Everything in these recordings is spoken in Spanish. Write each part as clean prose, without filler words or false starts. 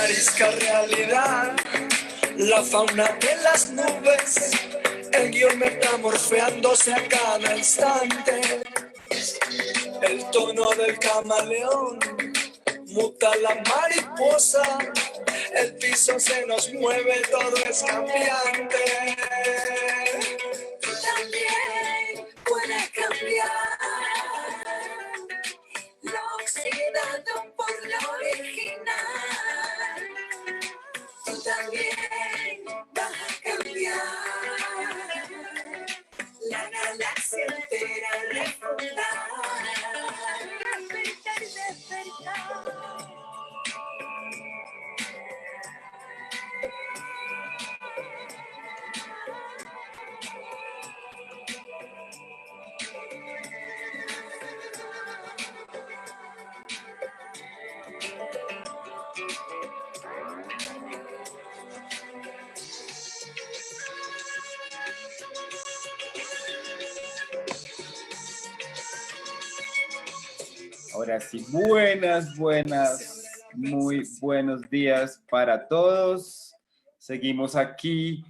arisca realidad, la fauna de las nubes, el guión metamorfeándose a cada instante, el tono del camaleón, muta la mariposa, el piso se nos mueve, todo es cambiante. Tú también puedes cambiar lo oxidado por lo original. Tú también vas a cambiar la galaxia entera, refundar. Despertar, despertar. Ahora sí, muy buenos días para todos. Seguimos aquí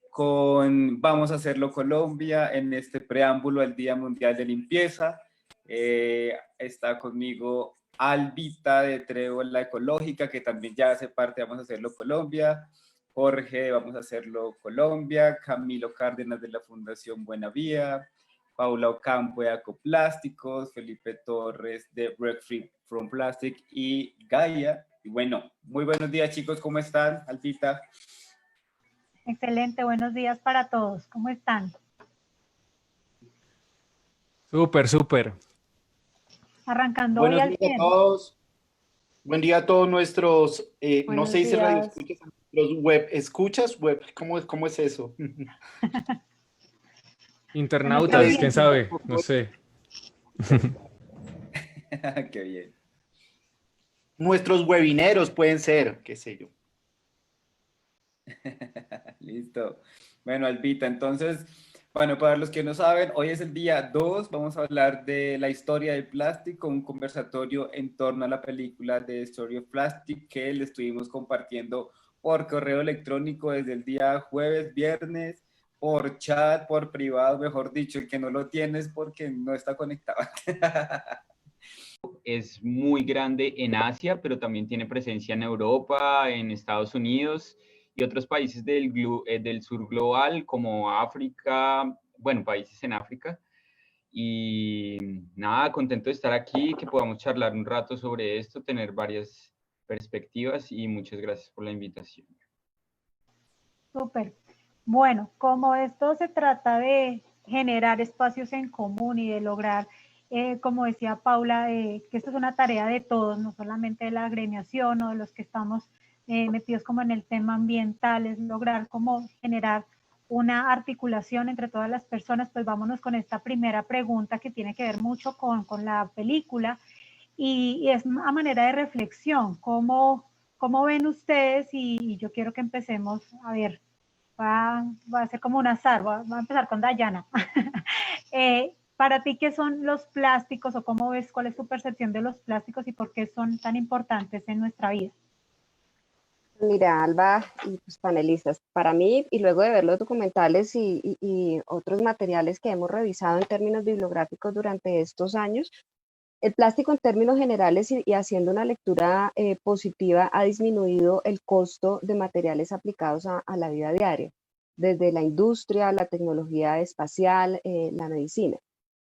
con Vamos a Hacerlo Colombia en este preámbulo al Día Mundial de Limpieza. Está conmigo Albita de Trébol La Ecológica, que también ya hace parte de Vamos a Hacerlo Colombia. Jorge de Vamos a Hacerlo Colombia, Camilo Cárdenas de la Fundación Buena Vía, Paula Ocampo de Acoplásticos, Felipe Torres de Break Free from Plastic y Gaia. Y bueno, muy buenos días chicos, ¿cómo están? Albita. Excelente, buenos días para todos, ¿cómo están? Súper, súper. Arrancando hoy Buenos al días 100. a todos. Buen día a todos nuestros, no se dice radio escuchas, los web escuchas, ¿cómo es eso? Internautas, quién sabe, no sé. Qué bien. Nuestros webineros pueden ser, qué sé yo. Listo. Bueno, Albita, entonces, bueno, para los que no saben, hoy es el día 2, vamos a hablar de la historia del plástico, un conversatorio en torno a la película de Story of Plastic que le estuvimos compartiendo por correo electrónico desde el día jueves, viernes, por chat, por privado, mejor dicho, el que no lo tienes porque no está conectado. Es muy grande en Asia, pero también tiene presencia en Europa, en Estados Unidos y otros países del sur global, como África, bueno, países en África. Y nada, contento de estar aquí, que podamos charlar un rato sobre esto, tener varias perspectivas y muchas gracias por la invitación. Súper. Bueno, como esto se trata de generar espacios en común y de lograr, como decía Paula, que esto es una tarea de todos, no solamente de la agremiación o de los que estamos metidos como en el tema ambiental, es lograr como generar una articulación entre todas las personas. Pues vámonos con esta primera pregunta que tiene que ver mucho con la película y es a manera de reflexión. ¿Cómo ven ustedes? Y yo quiero que empecemos a ver. Va a ser como un azar, va a empezar con Dayana. Para ti, ¿qué son los plásticos o cómo ves, cuál es tu percepción de los plásticos y por qué son tan importantes en nuestra vida? Mira, Alba y pues panelistas, para mí, y luego de ver los documentales y otros materiales que hemos revisado en términos bibliográficos durante estos años, el plástico en términos generales y haciendo una lectura positiva ha disminuido el costo de materiales aplicados a la vida diaria, desde la industria, la tecnología espacial, la medicina.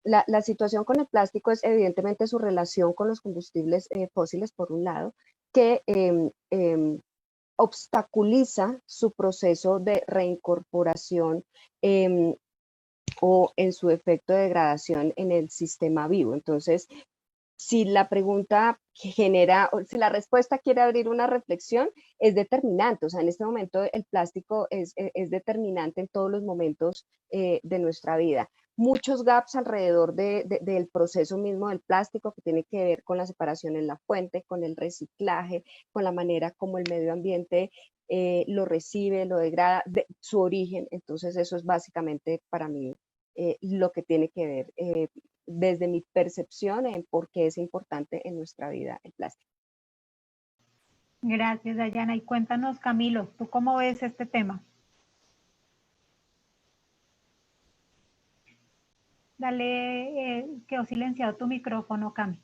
La situación con el plástico es evidentemente su relación con los combustibles fósiles, por un lado, que obstaculiza su proceso de reincorporación o en su efecto de degradación en el sistema vivo. Entonces, si la pregunta genera, si la respuesta quiere abrir una reflexión, es determinante. O sea, en este momento el plástico es determinante en todos los momentos de nuestra vida. Muchos gaps alrededor del proceso mismo del plástico que tiene que ver con la separación en la fuente, con el reciclaje, con la manera como el medio ambiente lo recibe, lo degrada, su origen. Entonces eso es básicamente para mí lo que tiene que ver desde mi percepción en por qué es importante en nuestra vida el plástico. Gracias, Dayana. Y cuéntanos, Camilo, ¿tú cómo ves este tema? Dale, quedó silenciado tu micrófono, Cami.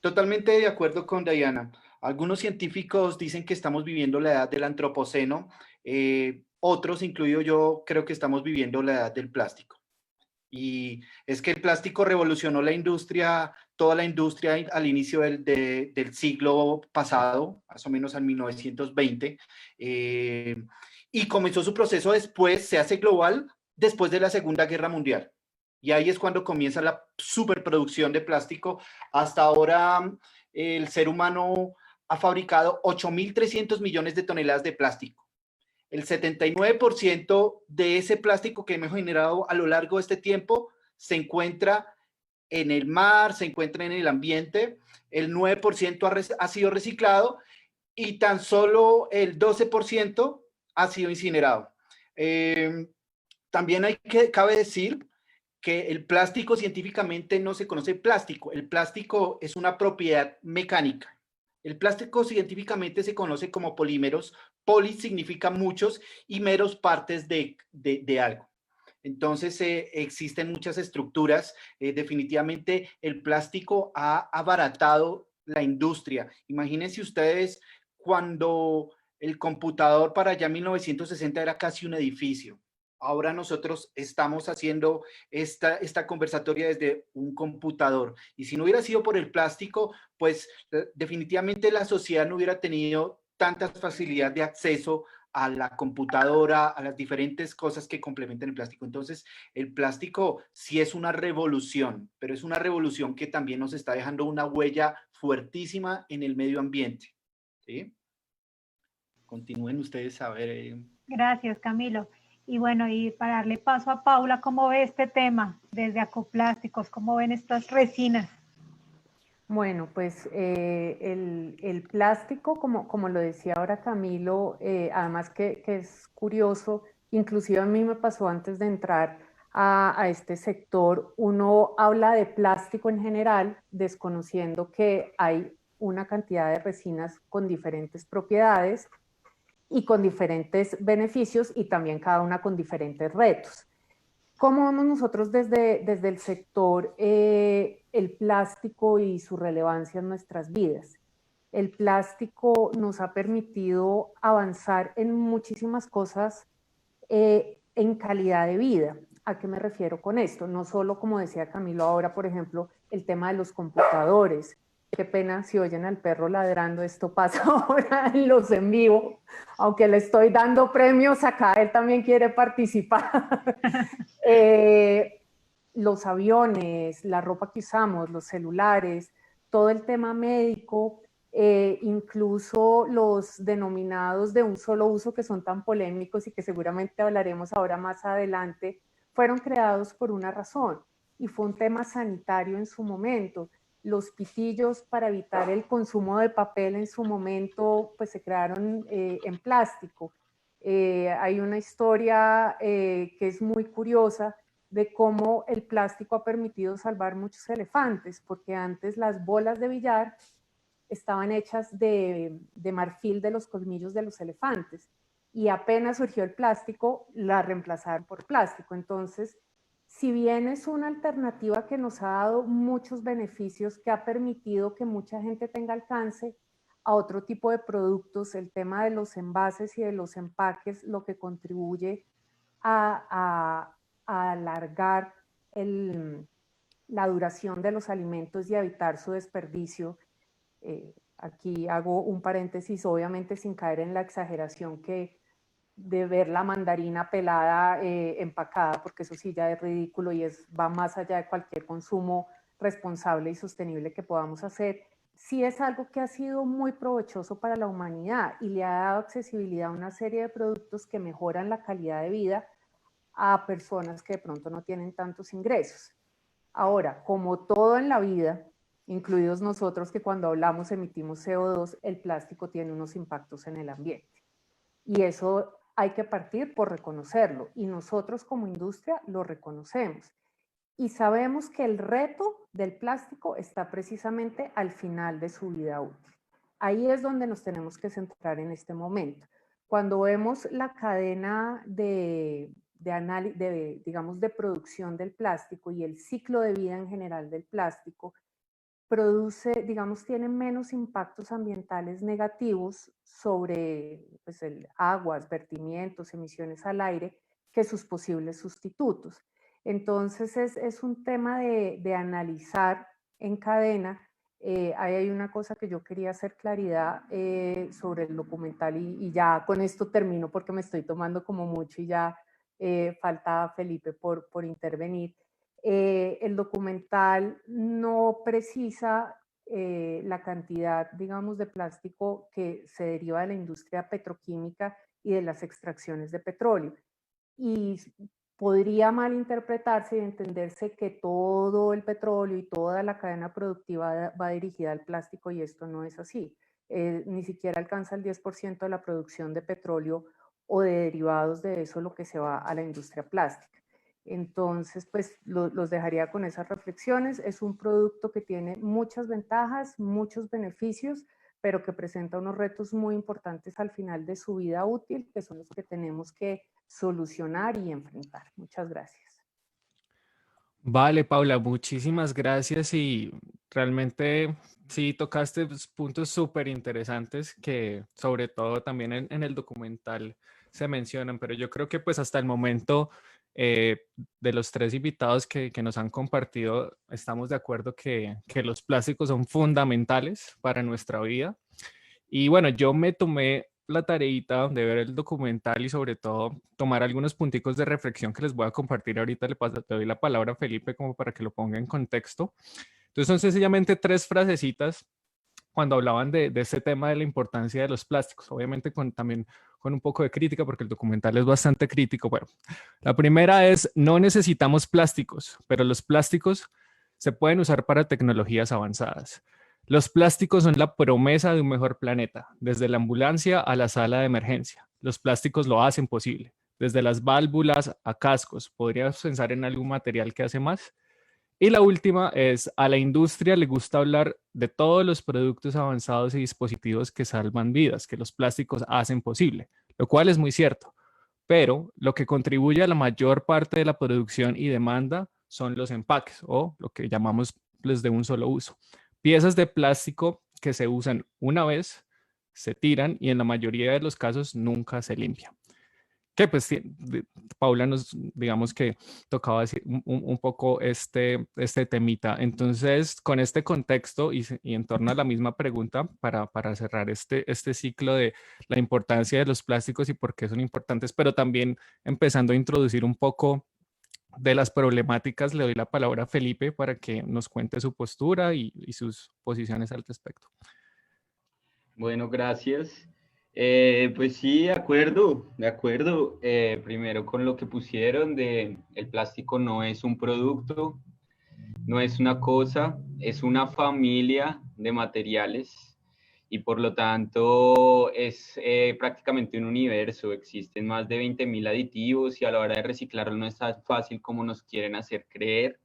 Totalmente de acuerdo con Diana. Algunos científicos dicen que estamos viviendo la edad del antropoceno, otros, incluido yo, creo que estamos viviendo la edad del plástico. Y es que el plástico revolucionó la industria, toda la industria al inicio del siglo pasado, más o menos al 1920, y comenzó su proceso después, se hace global, después de la Segunda Guerra Mundial. Y ahí es cuando comienza la superproducción de plástico. Hasta ahora el ser humano ha fabricado 8.300 millones de toneladas de plástico. El 79% de ese plástico que hemos generado a lo largo de este tiempo se encuentra en el mar, se encuentra en el ambiente, el 9% ha sido reciclado y tan solo el 12% ha sido incinerado. También cabe decir que el plástico científicamente no se conoce plástico. El plástico es una propiedad mecánica. El plástico científicamente se conoce como polímeros. Poli significa muchos y meros partes de algo. Entonces existen muchas estructuras. Definitivamente el plástico ha abaratado la industria. Imagínense ustedes cuando el computador para allá en 1960 era casi un edificio. Ahora nosotros estamos haciendo esta conversatoria desde un computador. Y si no hubiera sido por el plástico, pues definitivamente la sociedad no hubiera tenido tanta facilidad de acceso a la computadora, a las diferentes cosas que complementan el plástico. Entonces, el plástico sí es una revolución, pero es una revolución que también nos está dejando una huella fuertísima en el medio ambiente. ¿Sí? Continúen ustedes a ver. Gracias, Camilo. Y bueno, y para darle paso a Paula, ¿cómo ve este tema desde Acoplásticos? ¿Cómo ven estas resinas? Bueno, pues el plástico, como lo decía ahora Camilo, además que es curioso, inclusive a mí me pasó antes de entrar a este sector, uno habla de plástico en general, desconociendo que hay una cantidad de resinas con diferentes propiedades y con diferentes beneficios y también cada una con diferentes retos. ¿Cómo vemos nosotros desde el sector el plástico y su relevancia en nuestras vidas? El plástico nos ha permitido avanzar en muchísimas cosas en calidad de vida. ¿A qué me refiero con esto? No solo, como decía Camilo ahora, por ejemplo, el tema de los computadores. Qué pena si oyen al perro ladrando, esto pasa ahora en los en vivo. Aunque le estoy dando premios acá, él también quiere participar. Los aviones, la ropa que usamos, los celulares, todo el tema médico, incluso los denominados de un solo uso que son tan polémicos y que seguramente hablaremos ahora más adelante, fueron creados por una razón y fue un tema sanitario en su momento. Los pitillos para evitar el consumo de papel en su momento pues se crearon en plástico. Hay una historia que es muy curiosa de cómo el plástico ha permitido salvar muchos elefantes, porque antes las bolas de billar estaban hechas de marfil de los colmillos de los elefantes y apenas surgió el plástico, la reemplazaron por plástico. Entonces, si bien es una alternativa que nos ha dado muchos beneficios, que ha permitido que mucha gente tenga alcance a otro tipo de productos, el tema de los envases y de los empaques, lo que contribuye a alargar la duración de los alimentos y evitar su desperdicio. Aquí hago un paréntesis, obviamente sin caer en la exageración que de ver la mandarina pelada empacada, porque eso sí ya es ridículo y va más allá de cualquier consumo responsable y sostenible que podamos hacer. Sí es algo que ha sido muy provechoso para la humanidad y le ha dado accesibilidad a una serie de productos que mejoran la calidad de vida a personas que de pronto no tienen tantos ingresos. Ahora, como todo en la vida, incluidos nosotros que cuando hablamos emitimos CO2, el plástico tiene unos impactos en el ambiente. Y eso hay que partir por reconocerlo. Y nosotros como industria lo reconocemos. Y sabemos que el reto del plástico está precisamente al final de su vida útil. Ahí es donde nos tenemos que centrar en este momento. Cuando vemos la cadena digamos, de producción del plástico y el ciclo de vida en general del plástico, digamos, tiene menos impactos ambientales negativos sobre pues, aguas, vertimientos, emisiones al aire, que sus posibles sustitutos. Entonces es un tema de analizar en cadena. Ahí hay una cosa que yo quería hacer claridad sobre el documental y ya con esto termino porque me estoy tomando como mucho y ya falta Felipe por intervenir. El documental no precisa la cantidad, digamos, de plástico que se deriva de la industria petroquímica y de las extracciones de petróleo. Y podría malinterpretarse y entenderse que todo el petróleo y toda la cadena productiva va dirigida al plástico y esto no es así. Ni siquiera alcanza el 10% de la producción de petróleo o de derivados de eso lo que se va a la industria plástica. Entonces, pues los dejaría con esas reflexiones. Es un producto que tiene muchas ventajas, muchos beneficios, pero que presenta unos retos muy importantes al final de su vida útil, que son los que tenemos que solucionar y enfrentar. Muchas gracias. Vale, Paula, muchísimas gracias y realmente sí tocaste pues, puntos súper interesantes que sobre todo también en el documental se mencionan, pero yo creo que pues hasta el momento de los tres invitados que nos han compartido, estamos de acuerdo que los plásticos son fundamentales para nuestra vida. Y bueno, yo me tomé la tareita de ver el documental y sobre todo tomar algunos punticos de reflexión que les voy a compartir ahorita. Le doy la palabra a Felipe como para que lo ponga en contexto. Entonces son sencillamente tres frasecitas cuando hablaban de este tema de la importancia de los plásticos, obviamente también con un poco de crítica porque el documental es bastante crítico. Bueno, la primera es: no necesitamos plásticos, pero los plásticos se pueden usar para tecnologías avanzadas. Los plásticos son la promesa de un mejor planeta, desde la ambulancia a la sala de emergencia. Los plásticos lo hacen posible, desde las válvulas a cascos. ¿Podrías pensar en algún material que hace más? Y la última es: a la industria le gusta hablar de todos los productos avanzados y dispositivos que salvan vidas, que los plásticos hacen posible, lo cual es muy cierto. Pero lo que contribuye a la mayor parte de la producción y demanda son los empaques o lo que llamamos los de un solo uso. Piezas de plástico que se usan una vez, se tiran y en la mayoría de los casos nunca se limpian. Que pues Paula nos, digamos que tocaba decir un poco este temita. Entonces, con este contexto y en torno a la misma pregunta, para cerrar este ciclo de la importancia de los plásticos y por qué son importantes, pero también empezando a introducir un poco de las problemáticas, le doy la palabra a Felipe para que nos cuente su postura y sus posiciones al respecto. Bueno, gracias. Pues sí, de acuerdo. Primero con lo que pusieron de el plástico no es un producto, no es una cosa, es una familia de materiales y por lo tanto es prácticamente un universo. Existen más de 20.000 aditivos y a la hora de reciclarlo no es tan fácil como nos quieren hacer creer.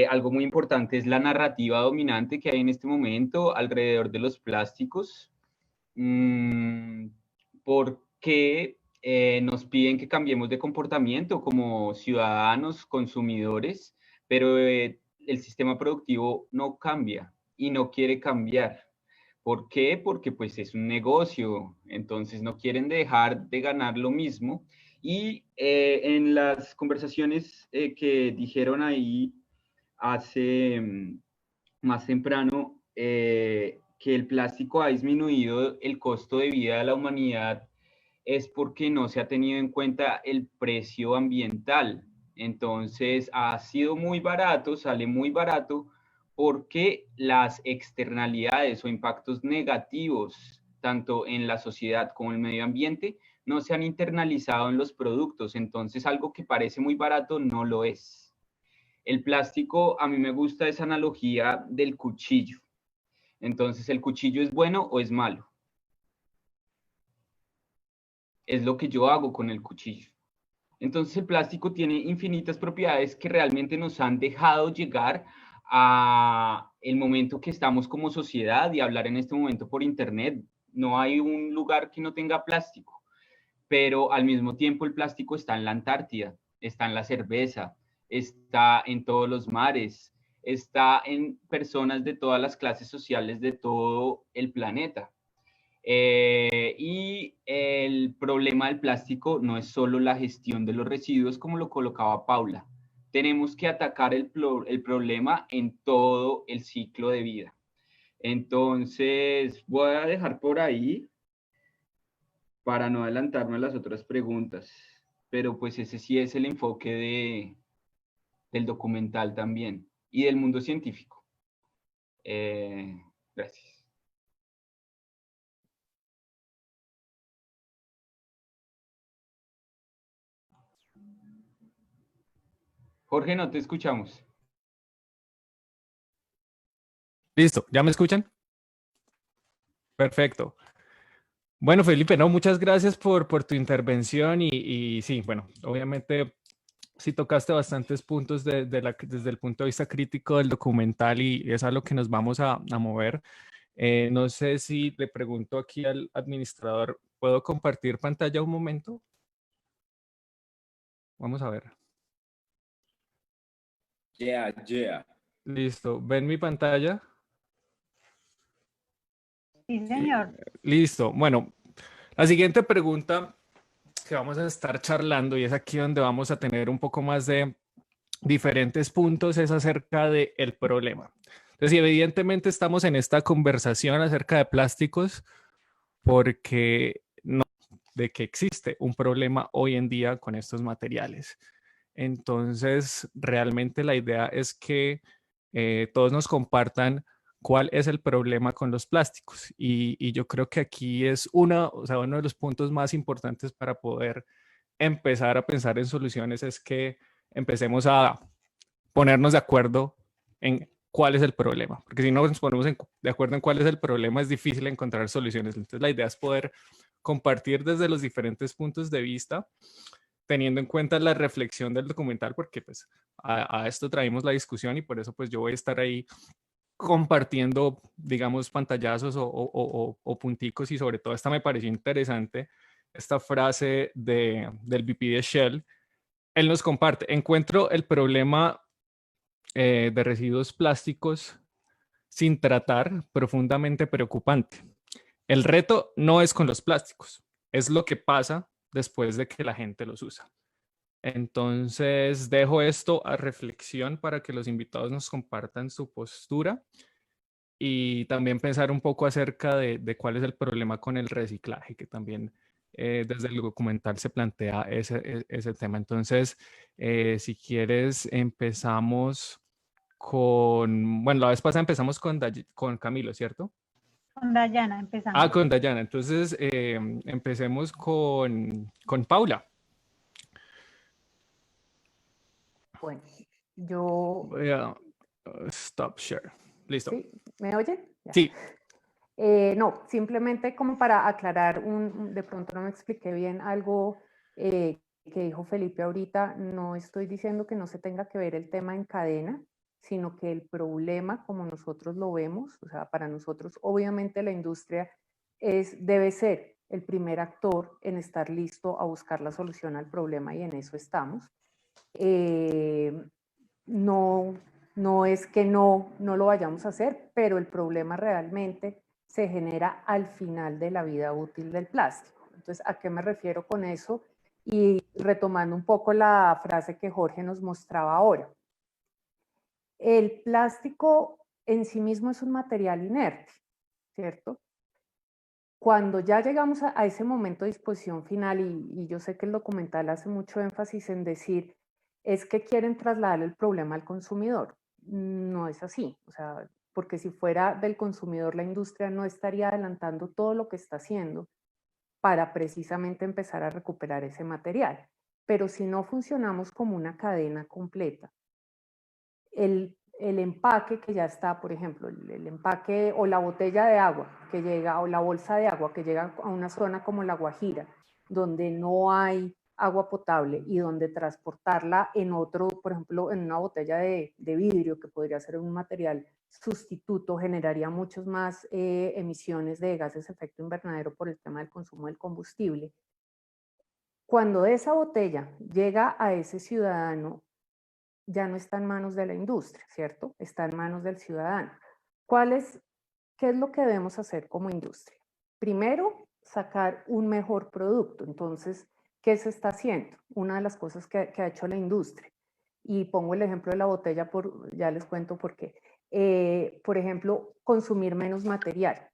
Algo muy importante es la narrativa dominante que hay en este momento alrededor de los plásticos. Porque nos piden que cambiemos de comportamiento como ciudadanos, consumidores, pero el sistema productivo no cambia y no quiere cambiar. ¿Por qué? Porque pues es un negocio, entonces no quieren dejar de ganar lo mismo. Y en las conversaciones que dijeron ahí más temprano, que el plástico ha disminuido el costo de vida de la humanidad es porque no se ha tenido en cuenta el precio ambiental. Entonces ha sido muy barato, sale muy barato porque las externalidades o impactos negativos, tanto en la sociedad como en el medio ambiente, no se han internalizado en los productos. Entonces algo que parece muy barato no lo es. El plástico, a mí me gusta esa analogía del cuchillo. Entonces, ¿el cuchillo es bueno o es malo? Es lo que yo hago con el cuchillo. Entonces, el plástico tiene infinitas propiedades que realmente nos han dejado llegar a el momento que estamos como sociedad y hablar en este momento por internet, no hay un lugar que no tenga plástico, pero al mismo tiempo el plástico está en la Antártida, está en la cerveza, está en todos los mares, está en personas de todas las clases sociales de todo el planeta. Y el problema del plástico no es solo la gestión de los residuos, como lo colocaba Paula. Tenemos que atacar el problema en todo el ciclo de vida. Entonces, voy a dejar por ahí para no adelantarme a las otras preguntas, pero pues ese sí es el enfoque del documental también y del mundo científico. Gracias. Jorge, no te escuchamos. Listo, ¿ya me escuchan? Perfecto. Bueno, Felipe, no, muchas gracias por tu intervención y sí, bueno, obviamente sí tocaste bastantes puntos desde el punto de vista crítico del documental y es a lo que nos vamos a mover. No sé si le pregunto aquí al administrador, ¿puedo compartir pantalla un momento? Vamos a ver. Yeah. Listo, ¿ven mi pantalla? Sí, señor. Listo. Bueno, la siguiente pregunta que vamos a estar charlando y es aquí donde vamos a tener un poco más de diferentes puntos es acerca del problema. Entonces, evidentemente estamos en esta conversación acerca de plásticos porque no de que existe un problema hoy en día con estos materiales. Entonces, realmente la idea es que todos nos compartan cuál es el problema con los plásticos. Y yo creo que aquí es uno de los puntos más importantes para poder empezar a pensar en soluciones es que empecemos a ponernos de acuerdo en cuál es el problema. Porque si no nos ponemos de acuerdo en cuál es el problema, es difícil encontrar soluciones. Entonces, la idea es poder compartir desde los diferentes puntos de vista, teniendo en cuenta la reflexión del documental, porque pues a esto traímos la discusión y por eso pues yo voy a estar ahí compartiendo, digamos, pantallazos o punticos y sobre todo esta me pareció interesante, esta frase del VP de Shell. Él nos comparte, encuentro el problema de residuos plásticos sin tratar profundamente preocupante. El reto no es con los plásticos, es lo que pasa después de que la gente los usa. Entonces, dejo esto a reflexión para que los invitados nos compartan su postura y también pensar un poco acerca de cuál es el problema con el reciclaje, que también desde el documental se plantea ese tema. Entonces, si quieres, empezamos bueno, la vez pasada empezamos con Camilo, ¿cierto? Con Dayana empezamos. Con Dayana. Entonces, empecemos con Paula. Bueno, yo... Voy a stop share. Listo. ¿Sí? ¿Me oyen? Ya. Sí. No, simplemente como para aclarar, de pronto no me expliqué bien algo que dijo Felipe ahorita. No estoy diciendo que no se tenga que ver el tema en cadena, sino que el problema, como nosotros lo vemos, o sea, para nosotros, obviamente la industria debe ser el primer actor en estar listo a buscar la solución al problema y en eso estamos. No es que no lo vayamos a hacer, pero el problema realmente se genera al final de la vida útil del plástico. Entonces, ¿a qué me refiero con eso? Y retomando un poco la frase que Jorge nos mostraba ahora. El plástico en sí mismo es un material inerte, ¿cierto? Cuando ya llegamos a ese momento de disposición final, y yo sé que el documental hace mucho énfasis en decir, es que quieren trasladar el problema al consumidor. No es así, o sea, porque si fuera del consumidor, la industria no estaría adelantando todo lo que está haciendo para precisamente empezar a recuperar ese material. Pero si no funcionamos como una cadena completa, el empaque que ya está, por ejemplo, el empaque o la botella de agua que llega, o la bolsa de agua que llega a una zona como La Guajira, donde no hay agua potable y donde transportarla en otro, por ejemplo, en una botella de vidrio, que podría ser un material sustituto, generaría muchos más emisiones de gases de efecto invernadero por el tema del consumo del combustible. Cuando esa botella llega a ese ciudadano, ya no está en manos de la industria, ¿cierto? Está en manos del ciudadano. ¿Qué es lo que debemos hacer como industria? Primero, sacar un mejor producto. Entonces, ¿qué se está haciendo? Una de las cosas que ha hecho la industria, y pongo el ejemplo de la botella, ya les cuento por qué. Por ejemplo, consumir menos material.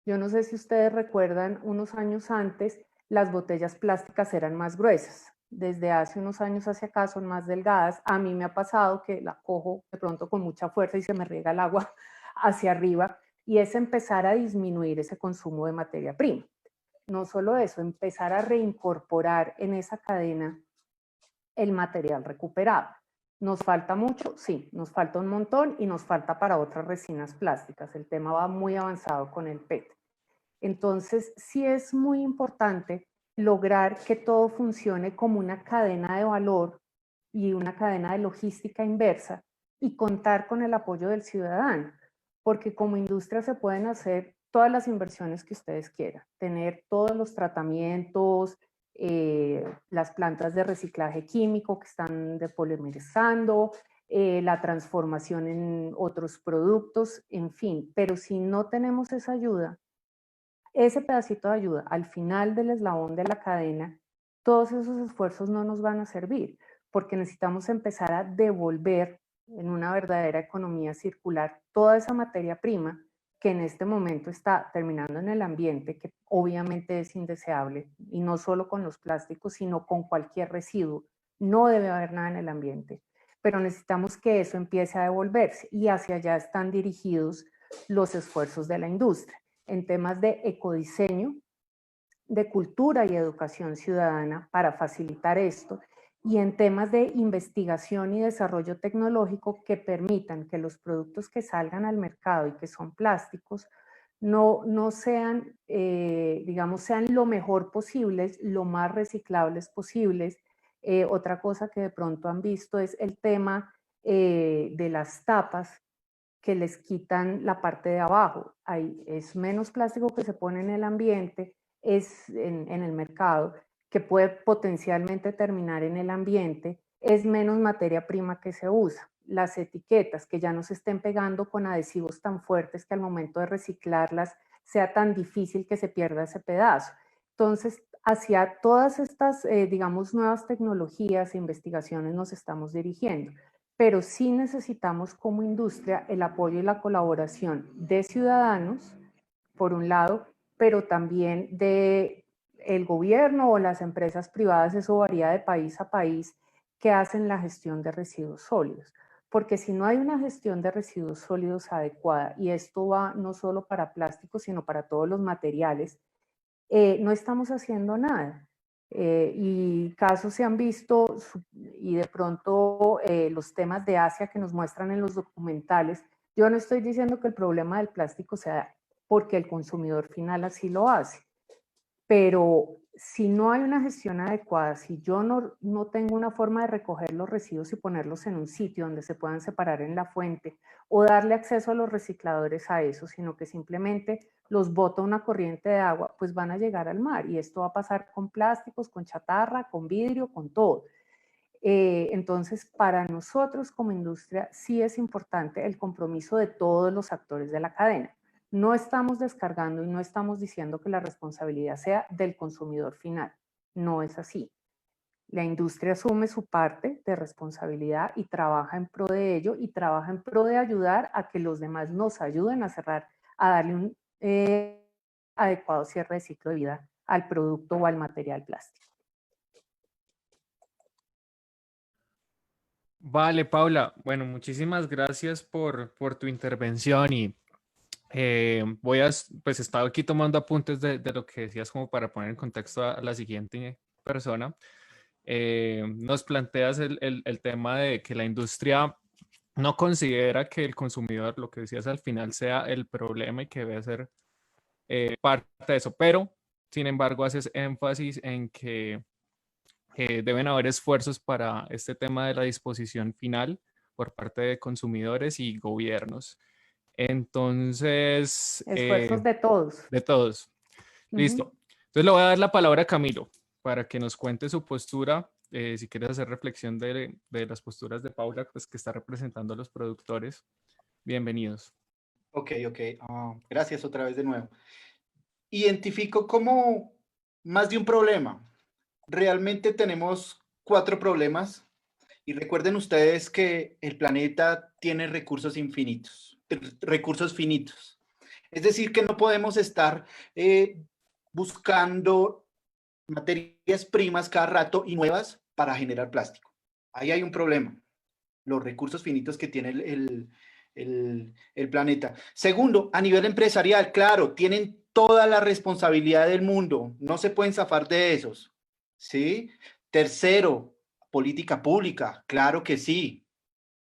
Yo no sé si ustedes recuerdan, unos años antes, las botellas plásticas eran más gruesas. Desde hace unos años hacia acá son más delgadas. A mí me ha pasado que la cojo de pronto con mucha fuerza y se me riega el agua hacia arriba, y es empezar a disminuir ese consumo de materia prima. No solo eso, empezar a reincorporar en esa cadena el material recuperado. ¿Nos falta mucho? Sí, nos falta un montón y nos falta para otras resinas plásticas. El tema va muy avanzado con el PET. Entonces, sí es muy importante lograr que todo funcione como una cadena de valor y una cadena de logística inversa y contar con el apoyo del ciudadano, porque como industria se pueden hacer todas las inversiones que ustedes quieran, tener todos los tratamientos, las plantas de reciclaje químico que están depolimerizando, la transformación en otros productos, en fin, pero si no tenemos esa ayuda, ese pedacito de ayuda al final del eslabón de la cadena, todos esos esfuerzos no nos van a servir, porque necesitamos empezar a devolver en una verdadera economía circular toda esa materia prima que en este momento está terminando en el ambiente, que obviamente es indeseable, y no solo con los plásticos, sino con cualquier residuo. No debe haber nada en el ambiente, pero necesitamos que eso empiece a devolverse, y hacia allá están dirigidos los esfuerzos de la industria en temas de ecodiseño, de cultura y educación ciudadana para facilitar esto, y en temas de investigación y desarrollo tecnológico que permitan que los productos que salgan al mercado y que son plásticos no sean, digamos, sean lo mejor posibles, lo más reciclables posibles. Otra cosa que de pronto han visto es el tema de las tapas, que les quitan la parte de abajo. Es menos plástico que se pone en el ambiente, es en el mercado, que puede potencialmente terminar en el ambiente, es menos materia prima que se usa. Las etiquetas, que ya no se estén pegando con adhesivos tan fuertes que al momento de reciclarlas sea tan difícil que se pierda ese pedazo. Entonces, hacia todas estas, digamos, nuevas tecnologías e investigaciones nos estamos dirigiendo, pero sí necesitamos como industria el apoyo y la colaboración de ciudadanos, por un lado, pero también de el gobierno o las empresas privadas, eso varía de país a país, que hacen la gestión de residuos sólidos. Porque si no hay una gestión de residuos sólidos adecuada, y esto va no solo para plásticos, sino para todos los materiales, no estamos haciendo nada. Y casos se han visto, y de pronto los temas de Asia que nos muestran en los documentales. Yo no estoy diciendo que el problema del plástico sea porque el consumidor final así lo hace, pero si no hay una gestión adecuada, si yo no tengo una forma de recoger los residuos y ponerlos en un sitio donde se puedan separar en la fuente, o darle acceso a los recicladores a eso, sino que simplemente los bota una corriente de agua, pues van a llegar al mar, y esto va a pasar con plásticos, con chatarra, con vidrio, con todo. Entonces, para nosotros como industria sí es importante el compromiso de todos los actores de la cadena. No estamos descargando y no estamos diciendo que la responsabilidad sea del consumidor final. No es así. La industria asume su parte de responsabilidad y trabaja en pro de ello, y trabaja en pro de ayudar a que los demás nos ayuden a cerrar, a darle un adecuado cierre de ciclo de vida al producto o al material plástico. Vale, Paula. Bueno, muchísimas gracias por tu intervención, y pues he estado aquí tomando apuntes de lo que decías como para poner en contexto a la siguiente persona. Nos planteas el tema de que la industria no considera que el consumidor, lo que decías al final, sea el problema y que debe ser parte de eso, pero sin embargo haces énfasis en que deben haber esfuerzos para este tema de la disposición final por parte de consumidores y gobiernos. Entonces, Esfuerzos de todos. de todos. Listo. Entonces le voy a dar la palabra a Camilo para que nos cuente su postura. Si quieres hacer reflexión de las posturas de Paula, pues que está representando a los productores. Bienvenidos. Ok. Gracias otra vez de nuevo. Identifico como más de un problema. Realmente tenemos 4 problemas y recuerden ustedes que el planeta tiene recursos infinitos, recursos finitos. Es decir, que no podemos estar buscando materias primas cada rato y nuevas para generar plástico. Ahí hay un problema, los recursos finitos que tiene el planeta. Segundo, a nivel empresarial, claro, tienen toda la responsabilidad del mundo, no se pueden zafar de esos, ¿sí? Tercero, política pública, claro que sí.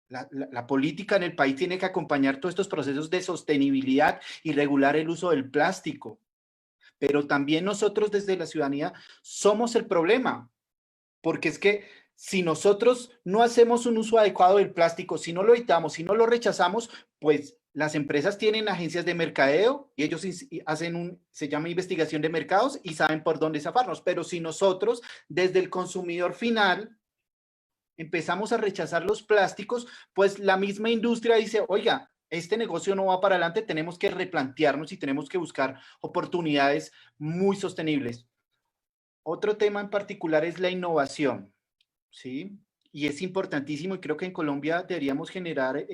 La política en el país tiene que acompañar todos estos procesos de sostenibilidad y regular el uso del plástico. Pero también nosotros desde la ciudadanía somos el problema, porque es que si nosotros no hacemos un uso adecuado del plástico, si no lo evitamos, si no lo rechazamos, pues las empresas tienen agencias de mercadeo y ellos hacen se llama investigación de mercados y saben por dónde zafarnos. Pero si nosotros desde el consumidor final empezamos a rechazar los plásticos, pues la misma industria dice, oiga, este negocio no va para adelante, tenemos que replantearnos y tenemos que buscar oportunidades muy sostenibles. Otro tema en particular es la innovación, ¿sí? Y es importantísimo y creo que en Colombia deberíamos generar,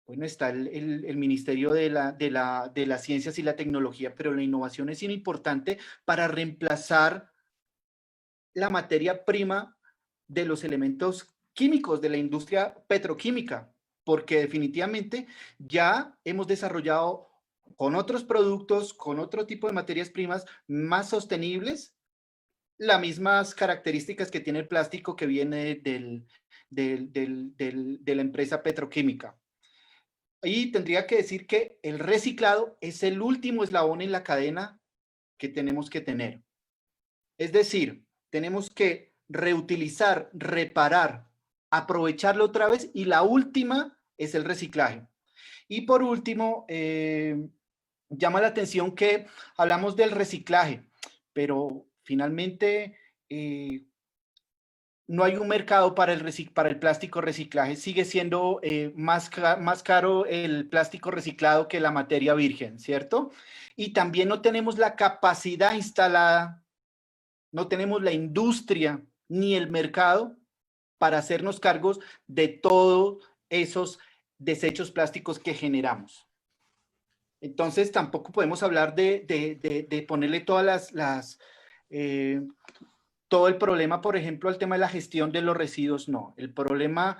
bueno, está el Ministerio de las Ciencias y la Tecnología, pero la innovación es importante para reemplazar la materia prima de los elementos químicos de la industria petroquímica, porque definitivamente ya hemos desarrollado con otros productos, con otro tipo de materias primas más sostenibles, las mismas características que tiene el plástico que viene de la empresa petroquímica. Y tendría que decir que el reciclado es el último eslabón en la cadena que tenemos que tener. Es decir, tenemos que reutilizar, reparar, aprovecharlo otra vez y la última es el reciclaje. Y por último, llama la atención que hablamos del reciclaje, pero finalmente no hay un mercado para el plástico reciclaje. Sigue siendo más caro el plástico reciclado que la materia virgen, ¿cierto? Y también no tenemos la capacidad instalada, no tenemos la industria ni el mercado para hacernos cargos de todos esos desechos plásticos que generamos. Entonces, tampoco podemos hablar de ponerle todas todo el problema, por ejemplo, al tema de la gestión de los residuos, no. El problema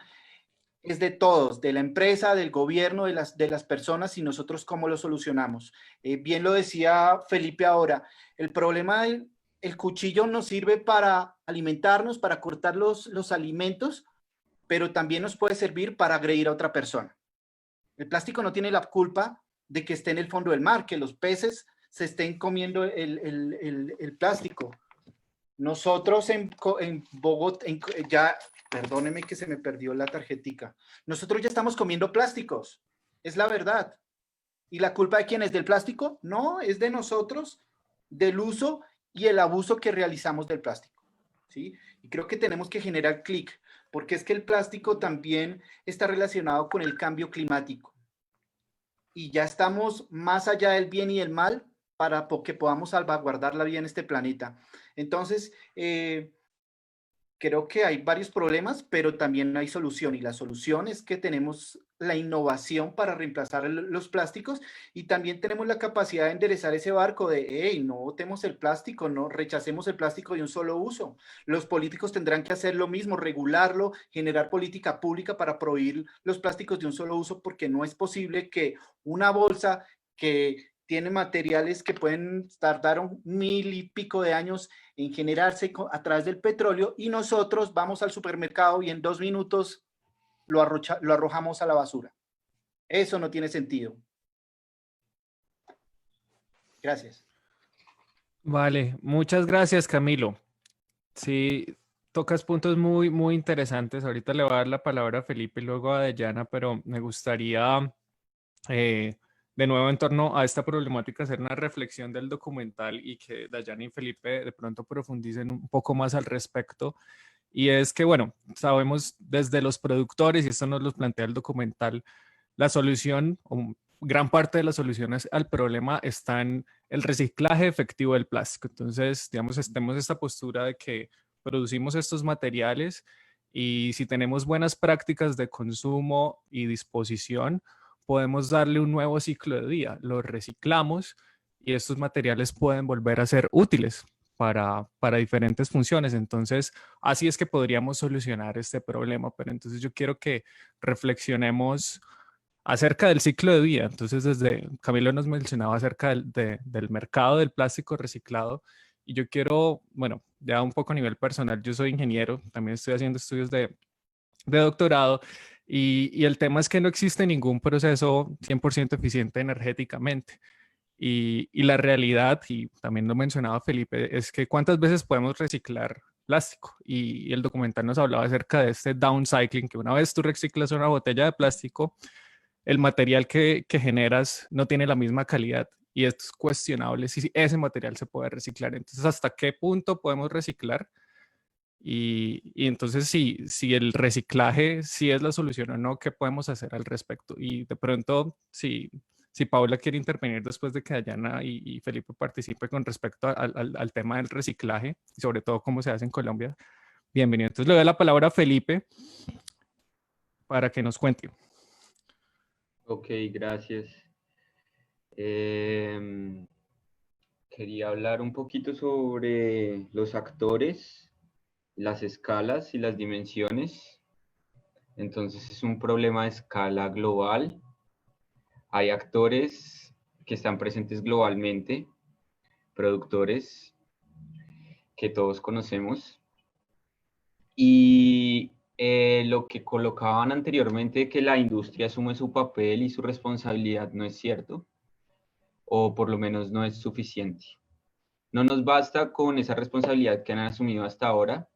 es de todos, de la empresa, del gobierno, de las personas y nosotros cómo lo solucionamos. Bien lo decía Felipe ahora, el problema el cuchillo nos sirve para alimentarnos, para cortar los alimentos, pero también nos puede servir para agredir a otra persona. El plástico no tiene la culpa de que esté en el fondo del mar, que los peces se estén comiendo el plástico. Nosotros en Bogotá, ya, perdóneme que se me perdió la tarjetica. Nosotros ya estamos comiendo plásticos, es la verdad. ¿Y la culpa de quién es? ¿Del plástico? No, es de nosotros, del uso y el abuso que realizamos del plástico, ¿sí? Y creo que tenemos que generar clic, porque es que el plástico también está relacionado con el cambio climático. Y ya estamos más allá del bien y el mal para que podamos salvaguardar la vida en este planeta. Entonces, creo que hay varios problemas, pero también hay solución. Y la solución es que tenemos la innovación para reemplazar los plásticos y también tenemos la capacidad de enderezar ese barco de, hey, no botemos el plástico, no rechacemos el plástico de un solo uso. Los políticos tendrán que hacer lo mismo, regularlo, generar política pública para prohibir los plásticos de un solo uso, porque no es posible que una bolsa que tiene materiales que pueden tardar 1000 y pico de años en generarse a través del petróleo y nosotros vamos al supermercado y en 2 minutos lo arrojamos a la basura. Eso no tiene sentido. Gracias. Vale, muchas gracias, Camilo. Sí, tocas puntos muy, muy interesantes. Ahorita le voy a dar la palabra a Felipe y luego a Dayana, pero me gustaría, eh, de nuevo, en torno a esta problemática, hacer una reflexión del documental y que Dayana y Felipe de pronto profundicen un poco más al respecto. Y es que, bueno, sabemos desde los productores, y esto nos lo plantea el documental, la solución, o gran parte de las soluciones al problema está en el reciclaje efectivo del plástico. Entonces, digamos, tenemos esta postura de que producimos estos materiales y si tenemos buenas prácticas de consumo y disposición, podemos darle un nuevo ciclo de vida. Los reciclamos y estos materiales pueden volver a ser útiles para diferentes funciones. Entonces, así es que podríamos solucionar este problema. Pero entonces yo quiero que reflexionemos acerca del ciclo de vida. Entonces, desde Camilo nos mencionaba acerca del mercado del plástico reciclado y yo quiero, bueno, ya un poco a nivel personal, yo soy ingeniero, también estoy haciendo estudios de doctorado y el tema es que no existe ningún proceso 100% eficiente energéticamente. Y la realidad, y también lo mencionaba Felipe, es que cuántas veces podemos reciclar plástico. Y el documental nos hablaba acerca de este downcycling, que una vez tú reciclas una botella de plástico, el material que generas no tiene la misma calidad y es cuestionable si ese material se puede reciclar. Entonces, ¿hasta qué punto podemos reciclar? Y entonces, si el reciclaje sí es la solución o no, ¿qué podemos hacer al respecto? Y de pronto, si Paula quiere intervenir después de que Dayana y Felipe participe con respecto al tema del reciclaje y sobre todo cómo se hace en Colombia, bienvenido. Entonces, le doy la palabra a Felipe para que nos cuente. Ok, gracias. Em, Quería hablar un poquito sobre los actores, las escalas y las dimensiones. Entonces es un problema de escala global. Hay actores que están presentes globalmente, productores que todos conocemos. Y lo que colocaban anteriormente, que la industria asume su papel y su responsabilidad, no es cierto, o por lo menos no es suficiente. No nos basta con esa responsabilidad que han asumido hasta ahora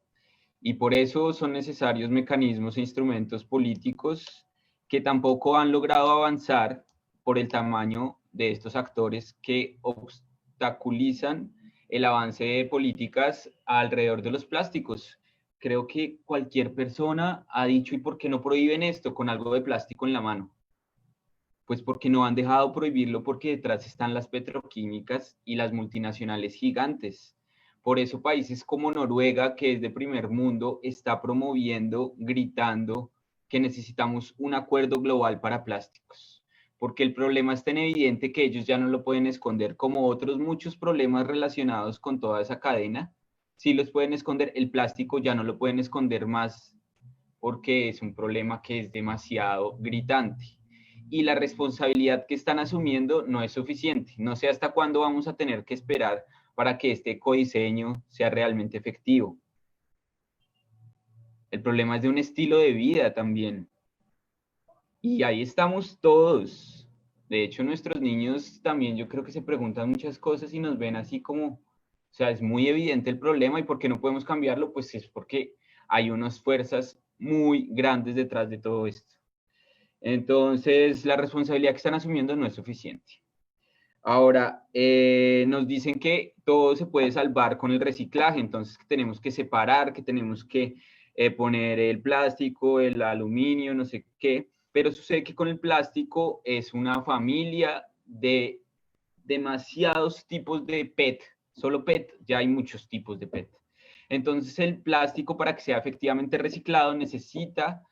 y por eso son necesarios mecanismos e instrumentos políticos que tampoco han logrado avanzar por el tamaño de estos actores que obstaculizan el avance de políticas alrededor de los plásticos. Creo que cualquier persona ha dicho, ¿y por qué no prohíben esto con algo de plástico en la mano? Pues porque no han dejado prohibirlo porque detrás están las petroquímicas y las multinacionales gigantes. Por eso países como Noruega, que es de primer mundo, está promoviendo, gritando que necesitamos un acuerdo global para plásticos. Porque el problema es tan evidente que ellos ya no lo pueden esconder, como otros muchos problemas relacionados con toda esa cadena. Sí los pueden esconder, el plástico ya no lo pueden esconder más porque es un problema que es demasiado gritante y la responsabilidad que están asumiendo no es suficiente. No sé hasta cuándo vamos a tener que esperar para que este ecodiseño sea realmente efectivo. El problema es de un estilo de vida también. Y ahí estamos todos. De hecho, nuestros niños también yo creo que se preguntan muchas cosas y nos ven así como, o sea, es muy evidente el problema y ¿por qué no podemos cambiarlo? Pues es porque hay unas fuerzas muy grandes detrás de todo esto. Entonces, la responsabilidad que están asumiendo no es suficiente. Ahora, nos dicen que todo se puede salvar con el reciclaje, entonces que tenemos que separar, que tenemos que poner el plástico, el aluminio, no sé qué, pero sucede que con el plástico es una familia de demasiados tipos de PET, solo PET, ya hay muchos tipos de PET. Entonces el plástico para que sea efectivamente reciclado necesita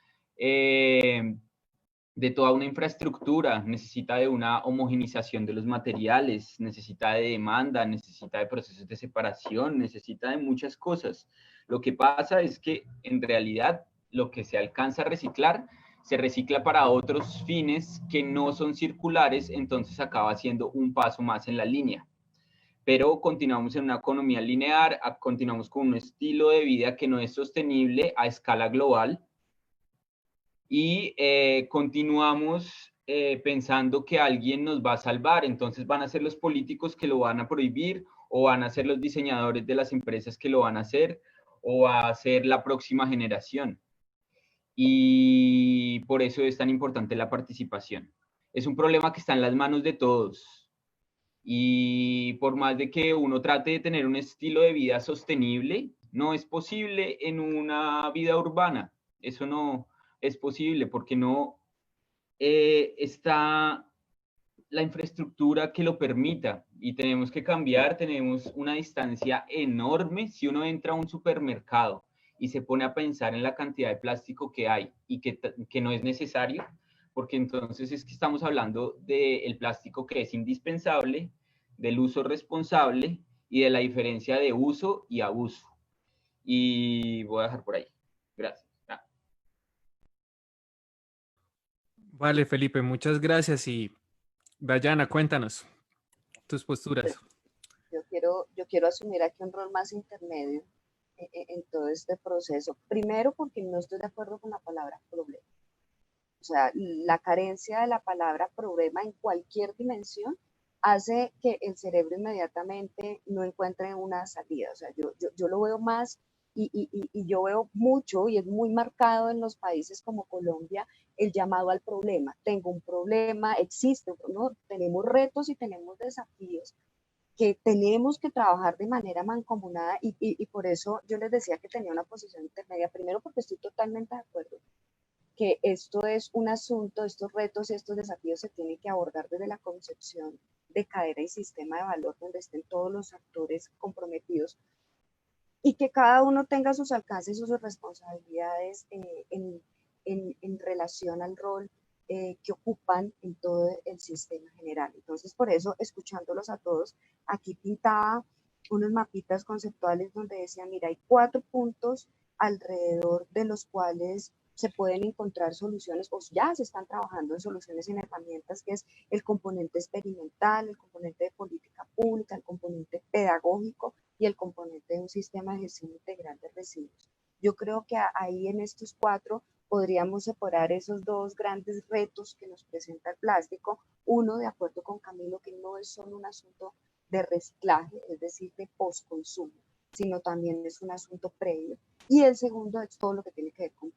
de toda una infraestructura, necesita de una homogenización de los materiales, necesita de demanda, necesita de procesos de separación, necesita de muchas cosas. Lo que pasa es que en realidad lo que se alcanza a reciclar se recicla para otros fines que no son circulares, entonces acaba siendo un paso más en la línea. Pero continuamos en una economía lineal, continuamos con un estilo de vida que no es sostenible a escala global, y continuamos pensando que alguien nos va a salvar, entonces van a ser los políticos que lo van a prohibir, o van a ser los diseñadores de las empresas que lo van a hacer, o va a ser la próxima generación. Y por eso es tan importante la participación. Es un problema que está en las manos de todos. Y por más de que uno trate de tener un estilo de vida sostenible, no es posible en una vida urbana. Eso no es posible porque no está la infraestructura que lo permita, y tenemos que cambiar. Tenemos una distancia enorme. Si uno entra a un supermercado y se pone a pensar en la cantidad de plástico que hay y que no es necesario, porque entonces es que estamos hablando del plástico que es indispensable, del uso responsable y de la diferencia de uso y abuso. Y voy a dejar por ahí. Gracias. Vale, Felipe, muchas gracias. Y Dayana, cuéntanos tus posturas. Yo quiero asumir aquí un rol más intermedio en todo este proceso. Primero, porque no estoy de acuerdo con la palabra problema. O sea, la carencia de la palabra problema en cualquier dimensión hace que el cerebro inmediatamente no encuentre una salida. O sea, yo lo veo más y yo veo mucho, y es muy marcado en los países como Colombia, el llamado al problema. Tengo un problema, existe, ¿no? Tenemos retos y tenemos desafíos que tenemos que trabajar de manera mancomunada, y por eso yo les decía que tenía una posición intermedia. Primero, porque estoy totalmente de acuerdo que esto es un asunto, estos retos y estos desafíos se tienen que abordar desde la concepción de cadena y sistema de valor, donde estén todos los actores comprometidos, y que cada uno tenga sus alcances y sus responsabilidades en relación al rol que ocupan en todo el sistema general. Entonces, por eso, escuchándolos a todos, aquí pintaba unos mapitas conceptuales donde decía, mira, hay 4 puntos alrededor de los cuales se pueden encontrar soluciones, o ya se están trabajando en soluciones y en herramientas, que es el componente experimental, el componente de política pública, el componente pedagógico y el componente de un sistema de gestión integral de residuos. Yo creo que ahí en estos 4 podríamos separar esos 2 grandes retos que nos presenta el plástico. Uno, de acuerdo con Camilo, que no es solo un asunto de reciclaje, es decir, de postconsumo, sino también es un asunto previo. Y el segundo es todo lo que tiene que ver con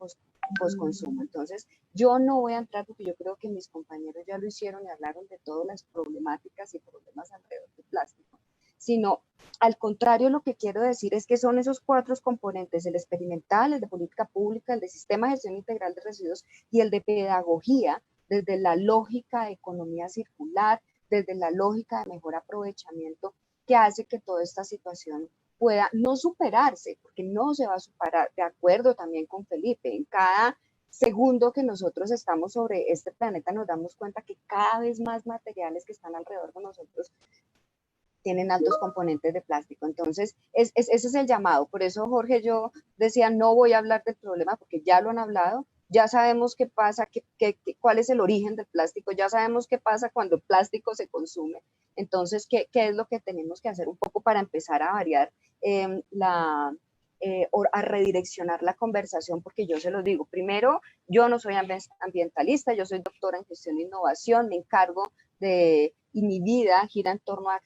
postconsumo. Entonces, yo no voy a entrar, porque yo creo que mis compañeros ya lo hicieron y hablaron de todas las problemáticas y problemas alrededor del plástico, sino al contrario, lo que quiero decir es que son esos 4 componentes: el experimental, el de política pública, el de sistema de gestión integral de residuos y el de pedagogía, desde la lógica de economía circular, desde la lógica de mejor aprovechamiento, que hace que toda esta situación pueda no superarse, porque no se va a superar, de acuerdo también con Felipe. En cada segundo que nosotros estamos sobre este planeta nos damos cuenta que cada vez más materiales que están alrededor de nosotros tienen altos componentes de plástico. Entonces, ese es el llamado. Por eso, Jorge, yo decía, no voy a hablar del problema, porque ya lo han hablado, ya sabemos qué pasa, cuál es el origen del plástico, ya sabemos qué pasa cuando el plástico se consume. Entonces, ¿qué es lo que tenemos que hacer un poco para empezar a variar a redireccionar la conversación? Porque yo se los digo, primero, yo no soy ambientalista, yo soy doctora en gestión e innovación, me encargo y mi vida gira en torno a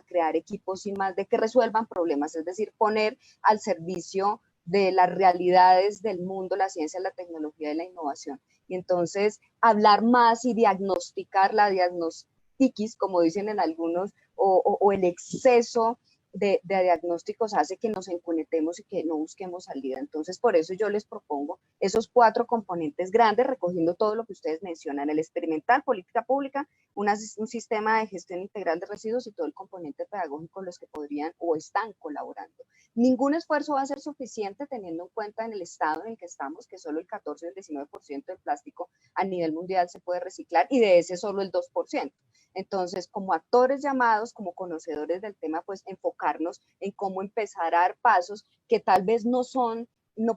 crear equipos y más de que resuelvan problemas, es decir, poner al servicio de las realidades del mundo la ciencia, la tecnología y la innovación. Y entonces, hablar más y diagnosticar, la diagnostiquis, como dicen en algunos, o el exceso de diagnósticos hace que nos enconetemos y que no busquemos salida. Entonces, por eso yo les propongo esos 4 componentes grandes, recogiendo todo lo que ustedes mencionan: el experimental, política pública, un sistema de gestión integral de residuos y todo el componente pedagógico, los que podrían o están colaborando. Ningún esfuerzo va a ser suficiente teniendo en cuenta en el estado en el que estamos, que solo el 14 o el 19% del plástico a nivel mundial se puede reciclar, y de ese solo el 2%. Entonces, como actores llamados, como conocedores del tema, pues enfocarnos en cómo empezar a dar pasos que tal vez no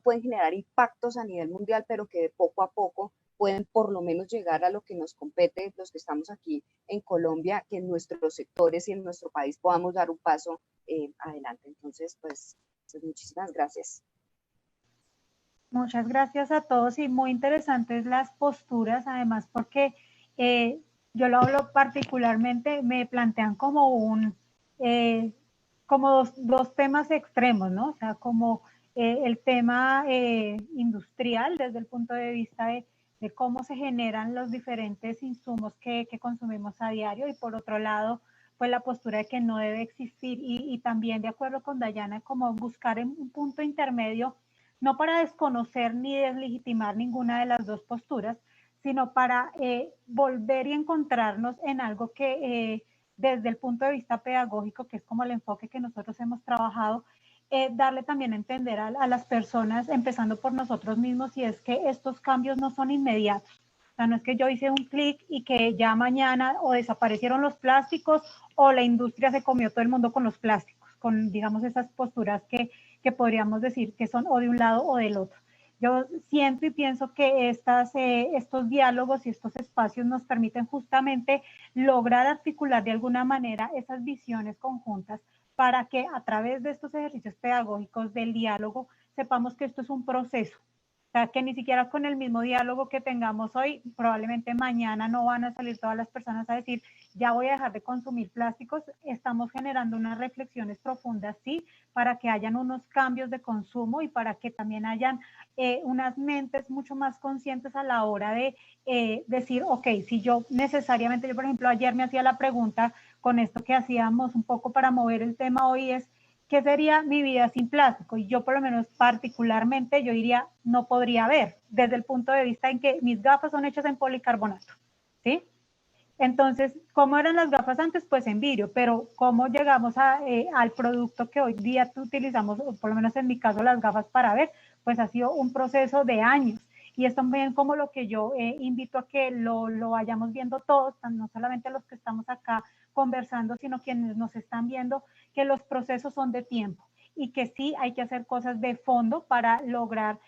pueden generar impactos a nivel mundial, pero que de poco a poco pueden por lo menos llegar a lo que nos compete, los que estamos aquí en Colombia, que en nuestros sectores y en nuestro país podamos dar un paso adelante. Entonces, pues muchísimas gracias. Muchas gracias a todos, y muy interesantes las posturas, además porque yo lo hablo particularmente, me plantean como como dos temas extremos, ¿no? O sea, como el tema industrial desde el punto de vista de cómo se generan los diferentes insumos que consumimos a diario, y por otro lado, pues la postura de que no debe existir, y también de acuerdo con Dayana, como buscar un punto intermedio, no para desconocer ni deslegitimar ninguna de las dos posturas, sino para volver y encontrarnos en algo que desde el punto de vista pedagógico, que es como el enfoque que nosotros hemos trabajado, darle también a entender a las personas, empezando por nosotros mismos, y es que estos cambios no son inmediatos. O sea, no es que yo hice un clic y que ya mañana o desaparecieron los plásticos o la industria se comió todo el mundo con los plásticos, con, digamos, esas posturas que podríamos decir que son o de un lado o del otro. Yo siento y pienso que estos diálogos y estos espacios nos permiten justamente lograr articular de alguna manera esas visiones conjuntas para que a través de estos ejercicios pedagógicos del diálogo sepamos que esto es un proceso. O sea, que ni siquiera con el mismo diálogo que tengamos hoy, probablemente mañana no van a salir todas las personas a decir, ya voy a dejar de consumir plásticos. Estamos generando unas reflexiones profundas, sí, para que hayan unos cambios de consumo y para que también hayan unas mentes mucho más conscientes a la hora de decir, ok, si yo necesariamente, yo por ejemplo ayer me hacía la pregunta con esto que hacíamos un poco para mover el tema hoy, es ¿qué sería mi vida sin plástico? Y yo por lo menos particularmente yo diría, no podría haber, desde el punto de vista en que mis gafas son hechas en policarbonato, ¿sí? Entonces, ¿cómo eran las gafas antes? Pues en vidrio, pero ¿cómo llegamos al producto que hoy día utilizamos, o por lo menos en mi caso las gafas para ver? Pues ha sido un proceso de años. Y es también como lo que yo invito a que lo vayamos viendo todos, no solamente los que estamos acá conversando, sino quienes nos están viendo, que los procesos son de tiempo y que sí hay que hacer cosas de fondo para lograr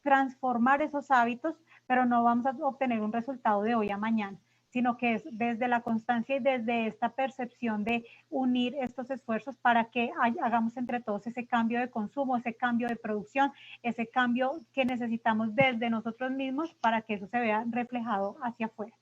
transformar esos hábitos, pero no vamos a obtener un resultado de hoy a mañana, sino que es desde la constancia y desde esta percepción de unir estos esfuerzos para que hagamos entre todos ese cambio de consumo, ese cambio de producción, ese cambio que necesitamos desde nosotros mismos para que eso se vea reflejado hacia afuera.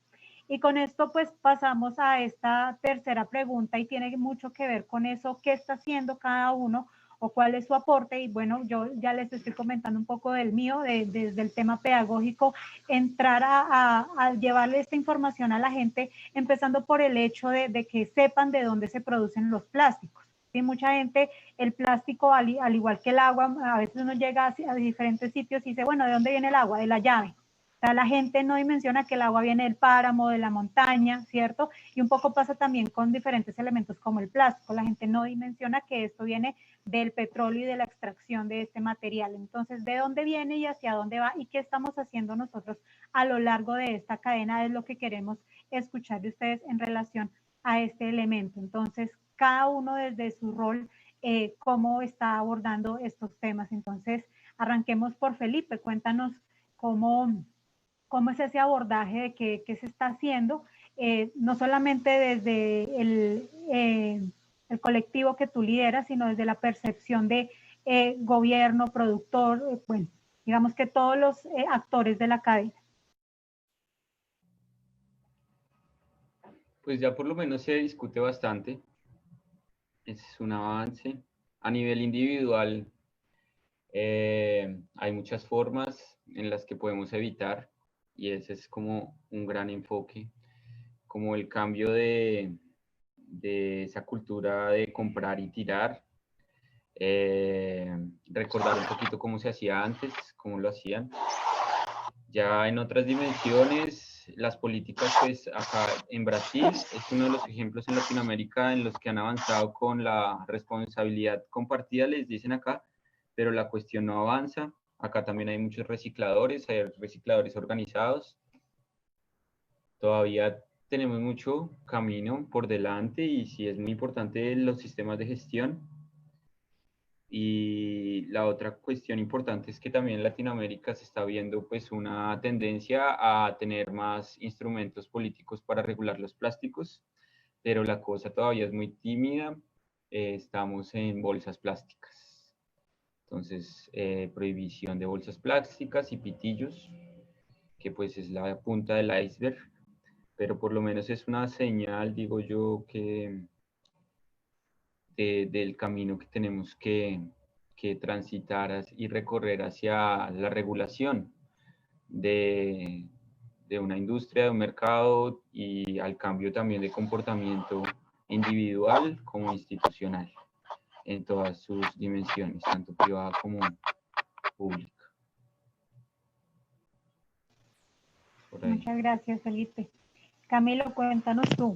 Y con esto pues pasamos a esta tercera pregunta, y tiene mucho que ver con eso, qué está haciendo cada uno o cuál es su aporte. Y bueno, yo ya les estoy comentando un poco del mío, desde el tema pedagógico, entrar a llevarle esta información a la gente, empezando por el hecho de que sepan de dónde se producen los plásticos. Sí, mucha gente, el plástico, al igual que el agua, a veces uno llega a diferentes sitios y dice, bueno, ¿de dónde viene el agua? De la llave. O sea, la gente no dimensiona que el agua viene del páramo, de la montaña, ¿cierto? Y un poco pasa también con diferentes elementos como el plástico. La gente no dimensiona que esto viene del petróleo y de la extracción de este material. Entonces, ¿de dónde viene y hacia dónde va? ¿Y qué estamos haciendo nosotros a lo largo de esta cadena? Es lo que queremos escuchar de ustedes en relación a este elemento. Entonces, cada uno desde su rol, cómo está abordando estos temas. Entonces, arranquemos por Felipe. Cuéntanos cómo es ese abordaje de qué se está haciendo, no solamente desde el colectivo que tú lideras, sino desde la percepción de gobierno, productor, bueno, digamos que todos los actores de la cadena. Pues ya por lo menos se discute bastante, es un avance. A nivel individual, hay muchas formas en las que podemos evitar, y ese es como un gran enfoque, como el cambio de esa cultura de comprar y tirar, recordar un poquito cómo se hacía antes, cómo lo hacían. Ya en otras dimensiones, las políticas, pues acá en Brasil es uno de los ejemplos en Latinoamérica en los que han avanzado con la responsabilidad compartida, les dicen acá, pero la cuestión no avanza. Acá también hay muchos recicladores, hay recicladores organizados. Todavía tenemos mucho camino por delante y sí es muy importante los sistemas de gestión. Y la otra cuestión importante es que también en Latinoamérica se está viendo pues una tendencia a tener más instrumentos políticos para regular los plásticos, pero la cosa todavía es muy tímida. Estamos en bolsas plásticas. Entonces, prohibición de bolsas plásticas y pitillos, que pues es la punta del iceberg. pero por lo menos es una señal, digo yo, que del camino que tenemos que transitar y recorrer hacia la regulación de una industria, de un mercado y al cambio también de comportamiento individual como institucional en todas sus dimensiones, tanto privada como pública. Por ahí. Muchas gracias, Felipe. Camilo, cuéntanos tú.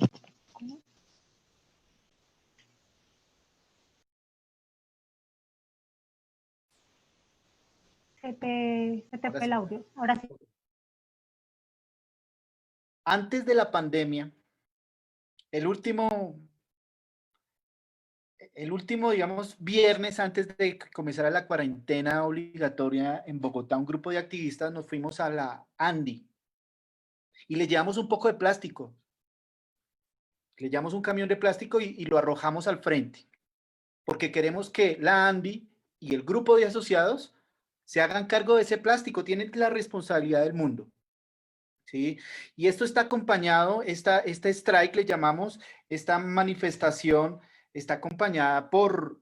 Se te Ahora fue el sí. audio. Ahora sí. Antes de la pandemia, el último, digamos, viernes antes de que comenzara la cuarentena obligatoria en Bogotá, un grupo de activistas nos fuimos a la Andi y le llevamos un poco de plástico. Le llevamos un camión de plástico y lo arrojamos al frente, porque queremos que la Andi y el grupo de asociados se hagan cargo de ese plástico, tienen la responsabilidad del mundo. ¿Sí? Y esto está acompañado, este strike le llamamos, esta manifestación está acompañada por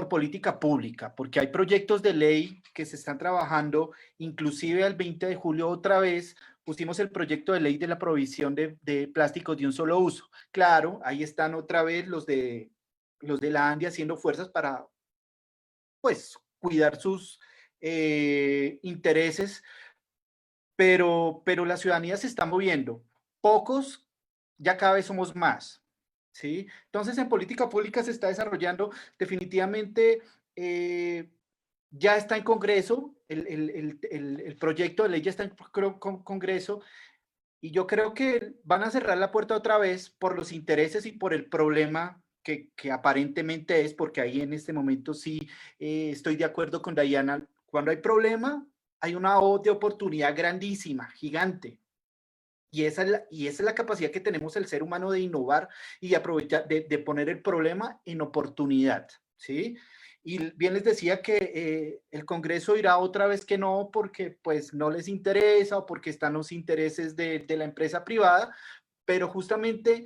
política pública, porque hay proyectos de ley que se están trabajando, inclusive el 20 de julio otra vez pusimos el proyecto de ley de la provisión de plásticos de un solo uso. Claro, ahí están otra vez los de la ANDI haciendo fuerzas para, pues, cuidar sus intereses, pero la ciudadanía se está moviendo. Pocos, ya cada vez somos más, ¿sí? Entonces, en política pública se está desarrollando definitivamente, ya está en Congreso, el proyecto de ley ya está en Congreso, y yo creo que van a cerrar la puerta otra vez por los intereses y por el problema que aparentemente es, porque ahí en este momento sí estoy de acuerdo con Diana. Cuando hay problema, hay una de oportunidad grandísima, gigante. Y esa es la capacidad que tenemos el ser humano de innovar y de aprovechar, de poner el problema en oportunidad, ¿sí? Y bien les decía que el Congreso dirá otra vez que no porque pues no les interesa o porque están los intereses de la empresa privada, pero justamente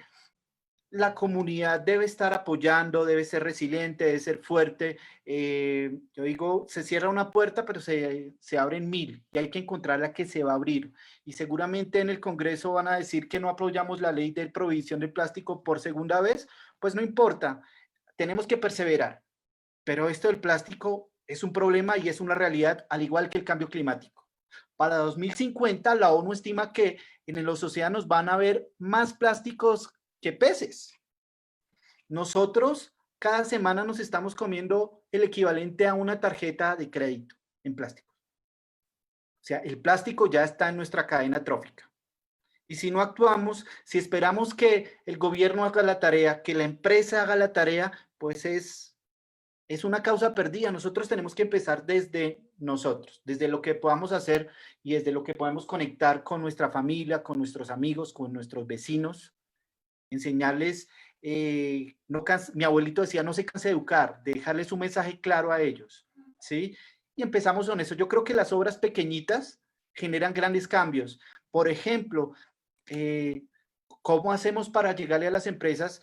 la comunidad debe estar apoyando, debe ser resiliente, debe ser fuerte. Yo digo, se cierra una puerta, pero se abren 1000 y hay que encontrar la que se va a abrir. Y seguramente en el Congreso van a decir que no apoyamos la ley de prohibición de plástico por segunda vez. Pues no importa, tenemos que perseverar. Pero esto del plástico es un problema y es una realidad, al igual que el cambio climático. Para 2050, la ONU estima que en los océanos van a haber más plásticos que peces. Nosotros cada semana nos estamos comiendo el equivalente a una tarjeta de crédito en plástico. O sea, el plástico ya está en nuestra cadena trófica. Y si no actuamos, si esperamos que el gobierno haga la tarea, que la empresa haga la tarea, pues es una causa perdida. Nosotros tenemos que empezar desde nosotros, desde lo que podamos hacer y desde lo que podemos conectar con nuestra familia, con nuestros amigos, con nuestros vecinos, enseñarles, mi abuelito decía, no se canse de educar, de dejarles un mensaje claro a ellos, ¿sí? Y empezamos con eso. Yo creo que las obras pequeñitas generan grandes cambios. Por ejemplo, ¿cómo hacemos para llegarle a las empresas?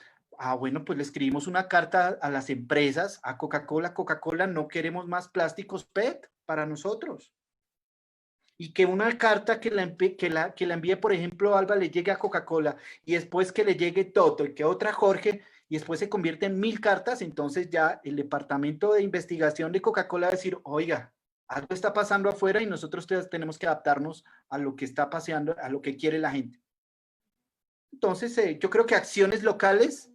Bueno, pues le escribimos una carta a las empresas, a Coca-Cola. Coca-Cola, no queremos más plásticos PET para nosotros. Y que una carta que la envíe, por ejemplo, Alba, le llegue a Coca-Cola y después que le llegue Toto y que otra Jorge y después se convierte en 1000 cartas, entonces ya el departamento de investigación de Coca-Cola va a decir, oiga, algo está pasando afuera y nosotros tenemos que adaptarnos a lo que está pasando, a lo que quiere la gente. Entonces, yo creo que acciones locales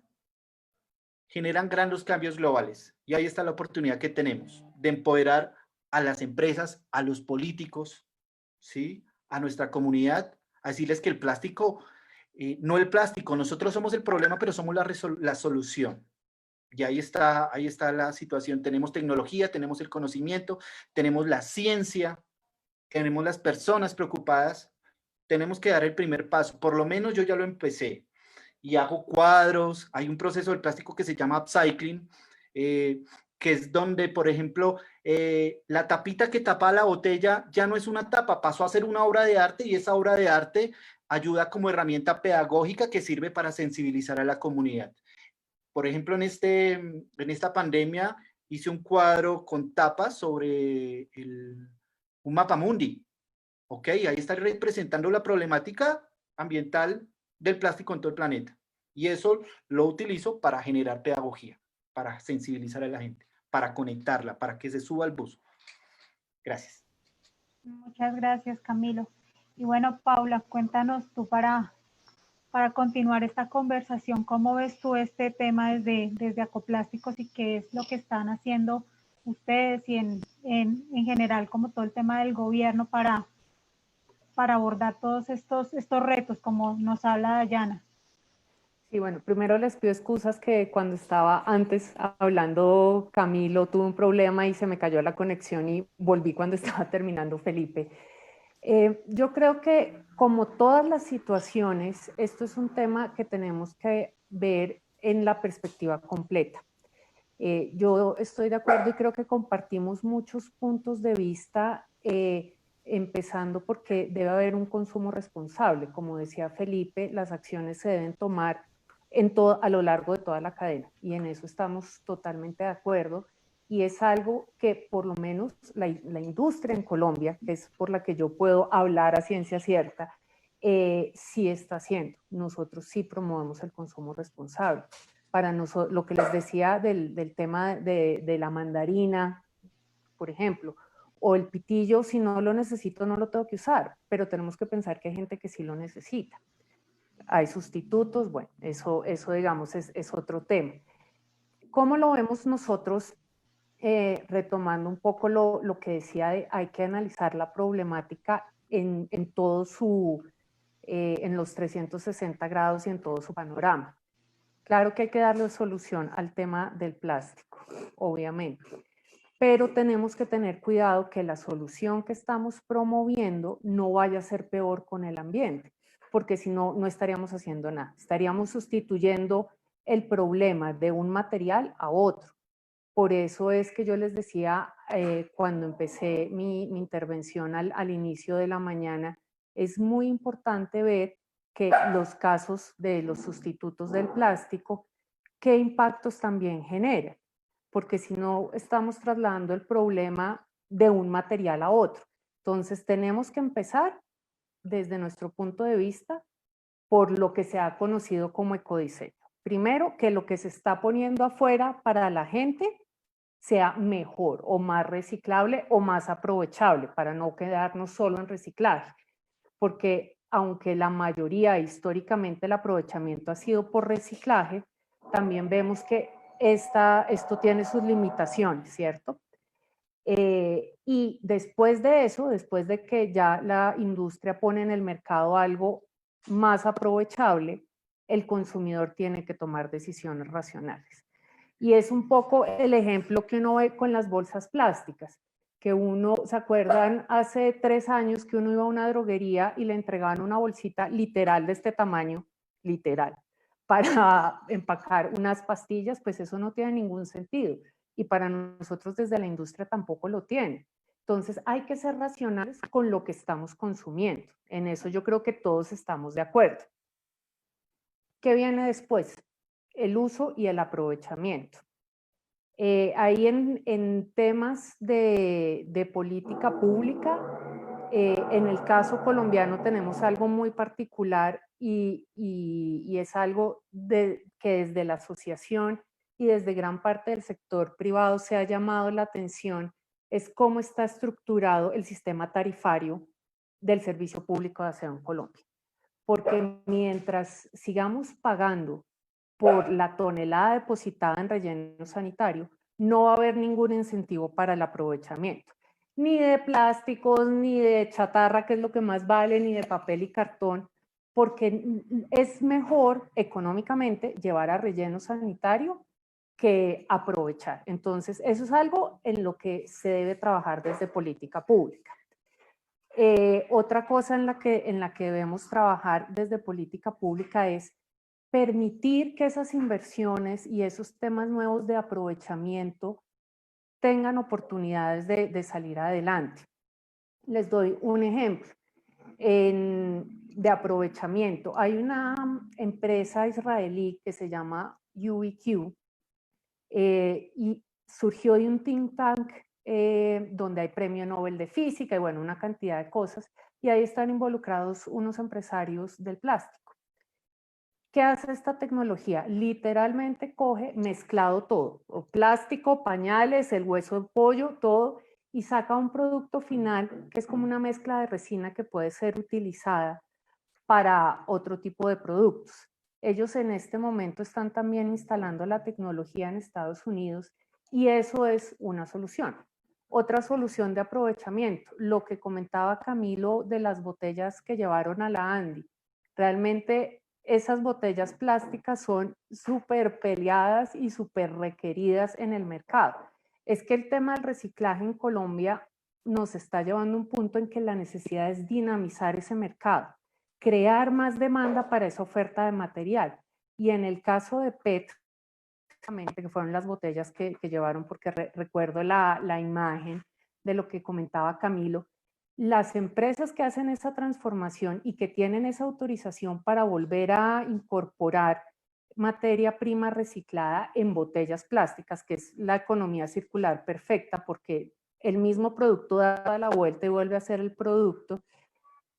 generan grandes cambios globales y ahí está la oportunidad que tenemos de empoderar a las empresas, a los políticos, ¿sí? A nuestra comunidad, a decirles que el plástico, no el plástico, nosotros somos el problema, pero somos la solución. Y ahí está la situación. Tenemos tecnología, tenemos el conocimiento, tenemos la ciencia, tenemos las personas preocupadas. Tenemos que dar el primer paso. Por lo menos yo ya lo empecé y hago cuadros. Hay un proceso del plástico que se llama upcycling, que es donde, por ejemplo, la tapita que tapa la botella ya no es una tapa, pasó a ser una obra de arte y esa obra de arte ayuda como herramienta pedagógica que sirve para sensibilizar a la comunidad. Por ejemplo, en esta pandemia hice un cuadro con tapas sobre un mapamundi. ¿Ok? Ahí está representando la problemática ambiental del plástico en todo el planeta. Y eso lo utilizo para generar pedagogía, para sensibilizar a la gente, para conectarla, para que se suba al bus. Gracias. Muchas gracias, Camilo. Y bueno, Paula, cuéntanos tú para continuar esta conversación, ¿cómo ves tú este tema desde Acoplásticos y qué es lo que están haciendo ustedes y en general como todo el tema del gobierno para abordar todos estos retos, como nos habla Dayana? Sí, bueno, primero les pido excusas que cuando estaba antes hablando Camilo tuve un problema y se me cayó la conexión y volví cuando estaba terminando Felipe. Yo creo que como todas las situaciones, esto es un tema que tenemos que ver en la perspectiva completa. Yo estoy de acuerdo y creo que compartimos muchos puntos de vista, empezando porque debe haber un consumo responsable. Como decía Felipe, las acciones se deben tomar a lo largo de toda la cadena y en eso estamos totalmente de acuerdo. Y es algo que por lo menos la industria en Colombia, que es por la que yo puedo hablar a ciencia cierta, sí está haciendo. Nosotros sí promovemos el consumo responsable. Para nosotros, lo que les decía del tema de la mandarina, por ejemplo, o el pitillo, si no lo necesito no lo tengo que usar, pero tenemos que pensar que hay gente que sí lo necesita. Hay sustitutos, bueno, eso digamos es otro tema. ¿Cómo lo vemos nosotros? Retomando un poco lo que decía, hay que analizar la problemática en todo en los 360 grados y en todo su panorama. Claro que hay que darle solución al tema del plástico, obviamente, pero tenemos que tener cuidado que la solución que estamos promoviendo no vaya a ser peor con el ambiente, porque si no, no estaríamos haciendo nada. Estaríamos sustituyendo el problema de un material a otro. Por eso es que yo les decía cuando empecé mi intervención al inicio de la mañana, es muy importante ver que los casos de los sustitutos del plástico, qué impactos también generan, porque si no estamos trasladando el problema de un material a otro. Entonces tenemos que empezar desde nuestro punto de vista por lo que se ha conocido como ecodiseño. Primero, que lo que se está poniendo afuera para la gente sea mejor o más reciclable o más aprovechable para no quedarnos solo en reciclaje. Porque aunque la mayoría históricamente el aprovechamiento ha sido por reciclaje, también vemos que esto tiene sus limitaciones, ¿cierto? Y después de eso, después de que ya la industria pone en el mercado algo más aprovechable, el consumidor tiene que tomar decisiones racionales. Y es un poco el ejemplo que uno ve con las bolsas plásticas, que uno, ¿se acuerdan? Hace 3 años que uno iba a una droguería y le entregaban una bolsita literal de este tamaño, literal, para empacar unas pastillas, pues eso no tiene ningún sentido. Y para nosotros desde la industria tampoco lo tiene. Entonces hay que ser racionales con lo que estamos consumiendo. En eso yo creo que todos estamos de acuerdo. ¿Qué viene después? El uso y el aprovechamiento. Ahí en temas de política pública, en el caso colombiano tenemos algo muy particular y es algo que desde la asociación y desde gran parte del sector privado se ha llamado la atención, es cómo está estructurado el sistema tarifario del servicio público de aseo en Colombia. Porque mientras sigamos pagando por la tonelada depositada en relleno sanitario, no va a haber ningún incentivo para el aprovechamiento, ni de plásticos, ni de chatarra, que es lo que más vale, ni de papel y cartón, porque es mejor económicamente llevar a relleno sanitario que aprovechar. Entonces, eso es algo en lo que se debe trabajar desde política pública. Otra cosa en la que debemos trabajar desde política pública es permitir que esas inversiones y esos temas nuevos de aprovechamiento tengan oportunidades de salir adelante. Les doy un ejemplo. de aprovechamiento. Hay una empresa israelí que se llama UEQ y surgió de un think tank donde hay premio Nobel de Física y bueno, una cantidad de cosas, y ahí están involucrados unos empresarios del plástico. ¿Qué hace esta tecnología? Literalmente coge mezclado todo, plástico, pañales, el hueso de pollo, todo, y saca un producto final que es como una mezcla de resina que puede ser utilizada para otro tipo de productos. Ellos en este momento están también instalando la tecnología en Estados Unidos y eso es una solución. Otra solución de aprovechamiento, lo que comentaba Camilo de las botellas que llevaron a la Andy. Realmente esas botellas plásticas son súper peleadas y súper requeridas en el mercado. Es que el tema del reciclaje en Colombia nos está llevando a un punto en que la necesidad es dinamizar ese mercado, crear más demanda para esa oferta de material. Y en el caso de PET, que fueron las botellas que llevaron, porque recuerdo la imagen de lo que comentaba Camilo, las empresas que hacen esa transformación y que tienen esa autorización para volver a incorporar materia prima reciclada en botellas plásticas, que es la economía circular perfecta, porque el mismo producto da la vuelta y vuelve a ser el producto,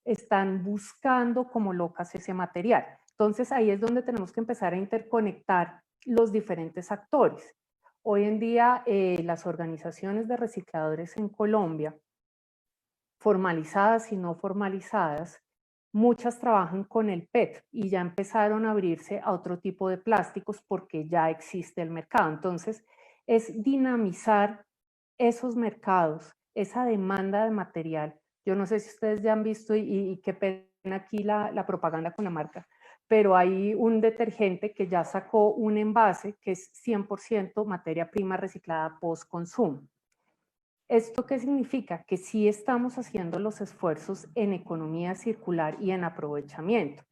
están buscando como locas ese material. Entonces ahí es donde tenemos que empezar a interconectar los diferentes actores. Hoy en día las organizaciones de recicladores en Colombia, formalizadas y no formalizadas, muchas trabajan con el PET y ya empezaron a abrirse a otro tipo de plásticos porque ya existe el mercado. Entonces es dinamizar esos mercados, esa demanda de material. Yo no sé si ustedes ya han visto y qué pena aquí la propaganda con la marca, pero hay un detergente que ya sacó un envase que es 100% materia prima reciclada post-consumo. ¿Esto qué significa? Que sí estamos haciendo los esfuerzos en economía circular y en aprovechamiento.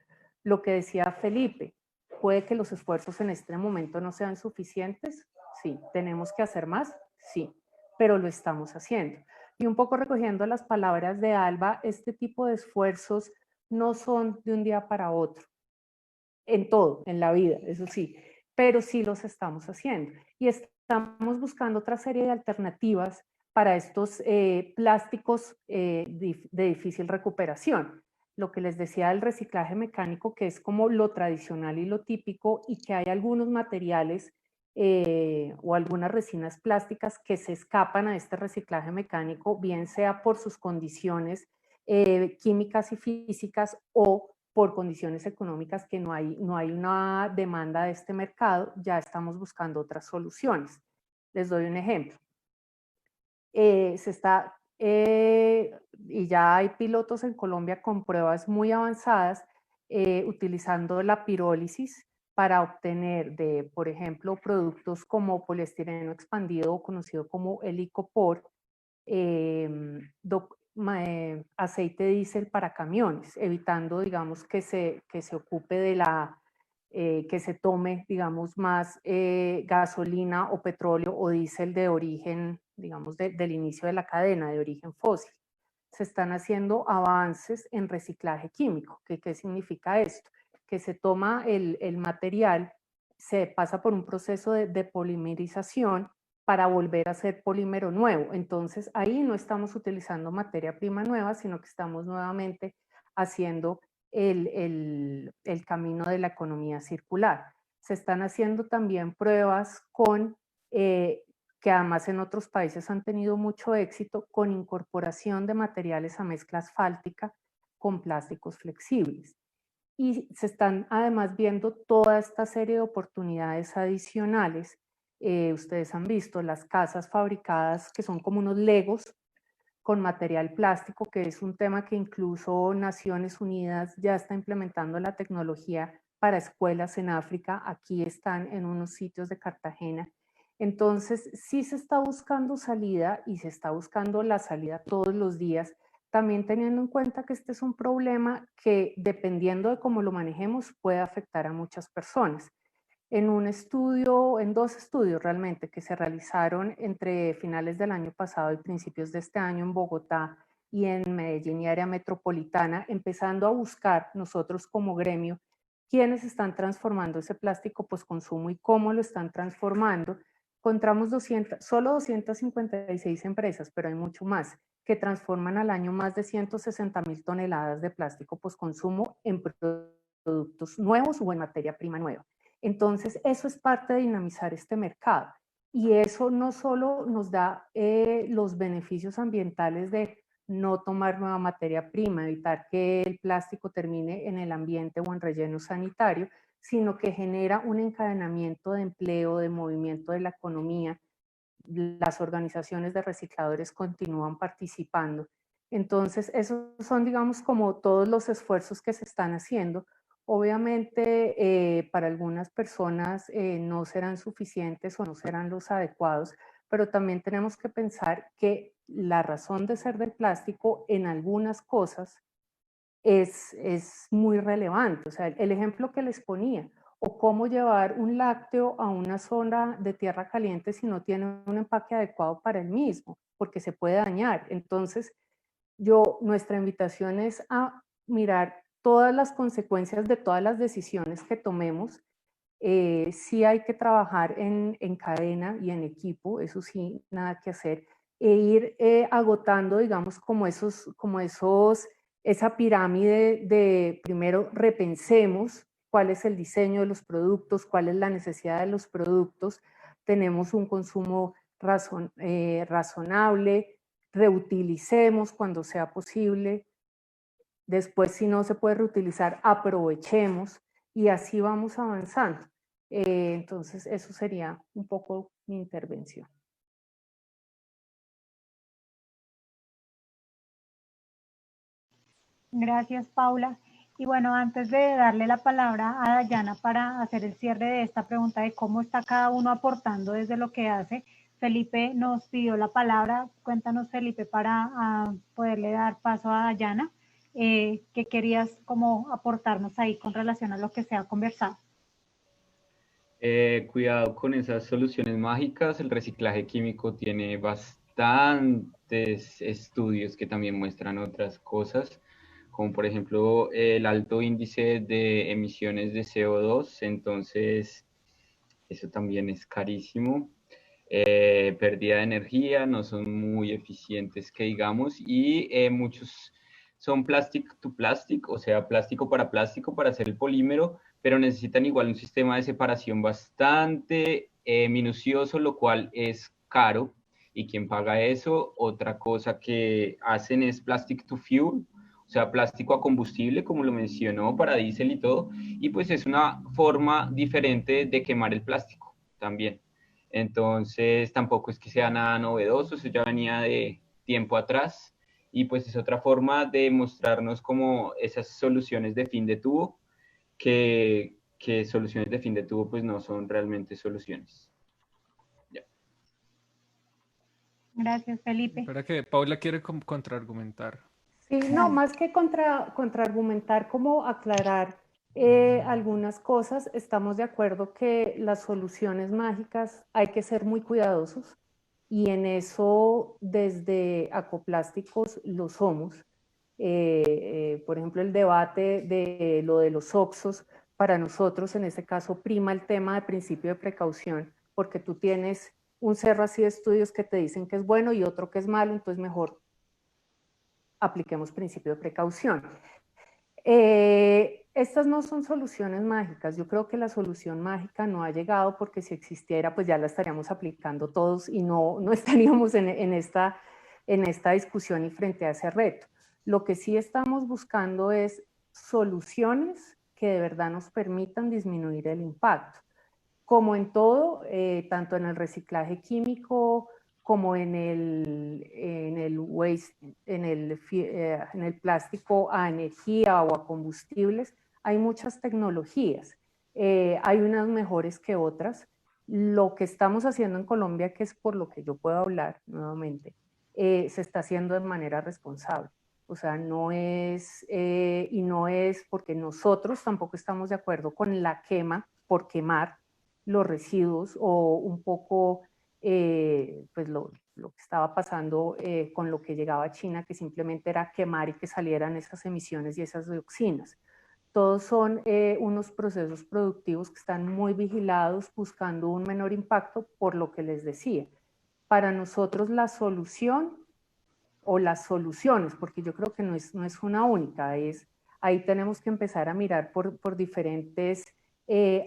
Lo que decía Felipe, ¿puede que los esfuerzos en este momento no sean suficientes? Sí. ¿Tenemos que hacer más? Sí, pero lo estamos haciendo. Y un poco recogiendo las palabras de Alba, este tipo de esfuerzos no son de un día para otro, en todo, en la vida, eso sí, pero sí los estamos haciendo. Y estamos buscando otra serie de alternativas para estos plásticos de difícil recuperación. Lo que les decía del reciclaje mecánico, que es como lo tradicional y lo típico, y que hay algunos materiales o algunas resinas plásticas que se escapan a este reciclaje mecánico, bien sea por sus condiciones químicas y físicas o por condiciones económicas que no hay una demanda de este mercado, ya estamos buscando otras soluciones. Les doy un ejemplo. Y ya hay pilotos en Colombia con pruebas muy avanzadas utilizando la pirólisis para obtener de, por ejemplo, productos como poliestireno expandido, conocido como el icopor, aceite diésel para camiones, evitando, digamos, que se ocupe de que se tome, digamos, más gasolina o petróleo o diésel de origen, digamos, del inicio de la cadena, de origen fósil. Se están haciendo avances en reciclaje químico. ¿Qué significa esto? Que se toma el material, se pasa por un proceso de polimerización para volver a hacer polímero nuevo. Entonces ahí no estamos utilizando materia prima nueva, sino que estamos nuevamente haciendo el camino de la economía circular. Se están haciendo también pruebas con, que además en otros países han tenido mucho éxito, con incorporación de materiales a mezcla asfáltica con plásticos flexibles. Y se están además viendo toda esta serie de oportunidades adicionales. Ustedes han visto las casas fabricadas que son como unos legos con material plástico, que es un tema que incluso Naciones Unidas ya está implementando la tecnología para escuelas en África. Aquí están en unos sitios de Cartagena. Entonces, sí se está buscando salida y se está buscando la salida todos los días, también teniendo en cuenta que este es un problema que, dependiendo de cómo lo manejemos, puede afectar a muchas personas. En un estudio, en dos estudios realmente que se realizaron entre finales del año pasado y principios de este año en Bogotá y en Medellín y área metropolitana, empezando a buscar nosotros como gremio quiénes están transformando ese plástico postconsumo y cómo lo están transformando. Encontramos solo 256 empresas, pero hay mucho más, que transforman al año más de 160.000 toneladas de plástico postconsumo en productos nuevos o en materia prima nueva. Entonces, eso es parte de dinamizar este mercado. Y eso no solo nos da los beneficios ambientales de no tomar nueva materia prima, evitar que el plástico termine en el ambiente o en relleno sanitario, sino que genera un encadenamiento de empleo, de movimiento de la economía. Las organizaciones de recicladores continúan participando. Entonces, esos son, digamos, como todos los esfuerzos que se están haciendo. Obviamente, para algunas personas no serán suficientes o no serán los adecuados, pero también tenemos que pensar que la razón de ser del plástico en algunas cosas es muy relevante. O sea, el ejemplo que les ponía, o cómo llevar un lácteo a una zona de tierra caliente si no tiene un empaque adecuado para el mismo, porque se puede dañar. Entonces, nuestra invitación es a mirar todas las consecuencias de todas las decisiones que tomemos. Sí hay que trabajar en cadena y en equipo, eso sí, nada que hacer, e ir agotando, digamos, esa pirámide de primero repensemos cuál es el diseño de los productos, cuál es la necesidad de los productos, tenemos un consumo razonable, reutilicemos cuando sea posible, después si no se puede reutilizar, aprovechemos y así vamos avanzando. Entonces eso sería un poco mi intervención. Gracias, Paula. Y bueno, antes de darle la palabra a Dayana para hacer el cierre de esta pregunta de cómo está cada uno aportando desde lo que hace, Felipe nos pidió la palabra. Cuéntanos, Felipe, para poderle dar paso a Dayana, ¿qué querías como aportarnos ahí con relación a lo que se ha conversado? Cuidado con esas soluciones mágicas. El reciclaje químico tiene bastantes estudios que también muestran otras cosas, como por ejemplo el alto índice de emisiones de CO2, entonces eso también es carísimo. Pérdida de energía, no son muy eficientes que digamos, y muchos son plastic to plastic, o sea, plástico para hacer el polímero, pero necesitan igual un sistema de separación bastante minucioso, lo cual es caro. ¿Y quién paga eso? Otra cosa que hacen es plastic to fuel, o sea, plástico a combustible, como lo mencionó, para diésel y todo, y pues es una forma diferente de quemar el plástico también. Entonces, tampoco es que sea nada novedoso, eso ya venía de tiempo atrás, y pues es otra forma de mostrarnos como esas soluciones de fin de tubo, que soluciones de fin de tubo pues no son realmente soluciones. Ya. Gracias, Felipe. Espera que Paula quiere contraargumentar. Sí, no, más que contraargumentar, como aclarar algunas cosas, estamos de acuerdo que las soluciones mágicas hay que ser muy cuidadosos y en eso desde Acoplásticos lo somos. Por ejemplo, el debate de lo de los OXXOs, para nosotros en este caso prima el tema de principio de precaución, porque tú tienes un cerro así de estudios que te dicen que es bueno y otro que es malo, entonces mejor apliquemos principio de precaución. Estas no son soluciones mágicas. Yo creo que la solución mágica no ha llegado porque si existiera, pues ya la estaríamos aplicando todos y no estaríamos en esta discusión y frente a ese reto. Lo que sí estamos buscando es soluciones que de verdad nos permitan disminuir el impacto. Como en todo, tanto en el reciclaje químico, como en el waste, en el plástico a energía o a combustibles, hay muchas tecnologías. Hay unas mejores que otras. Lo que estamos haciendo en Colombia, que es por lo que yo puedo hablar nuevamente, se está haciendo de manera responsable. O sea, no es, y no es porque nosotros tampoco estamos de acuerdo con la quema por quemar los residuos o un poco pues lo que estaba pasando con lo que llegaba a China, que simplemente era quemar y que salieran esas emisiones y esas dioxinas. Todos son unos procesos productivos que están muy vigilados, buscando un menor impacto, por lo que les decía. Para nosotros la solución o las soluciones, porque yo creo que no es una única, ahí tenemos que empezar a mirar por diferentes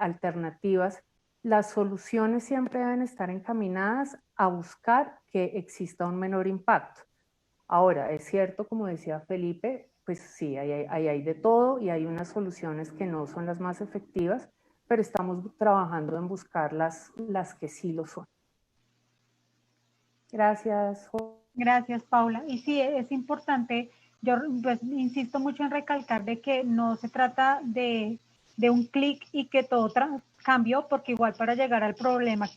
alternativas. Las soluciones siempre deben estar encaminadas a buscar que exista un menor impacto. Ahora, es cierto, como decía Felipe, pues sí, hay de todo y hay unas soluciones que no son las más efectivas, pero estamos trabajando en buscar las que sí lo son. Gracias. Gracias, Paula. Y sí, es importante, yo pues insisto mucho en recalcar de que no se trata de un clic y que todo cambió, porque igual para llegar al problema,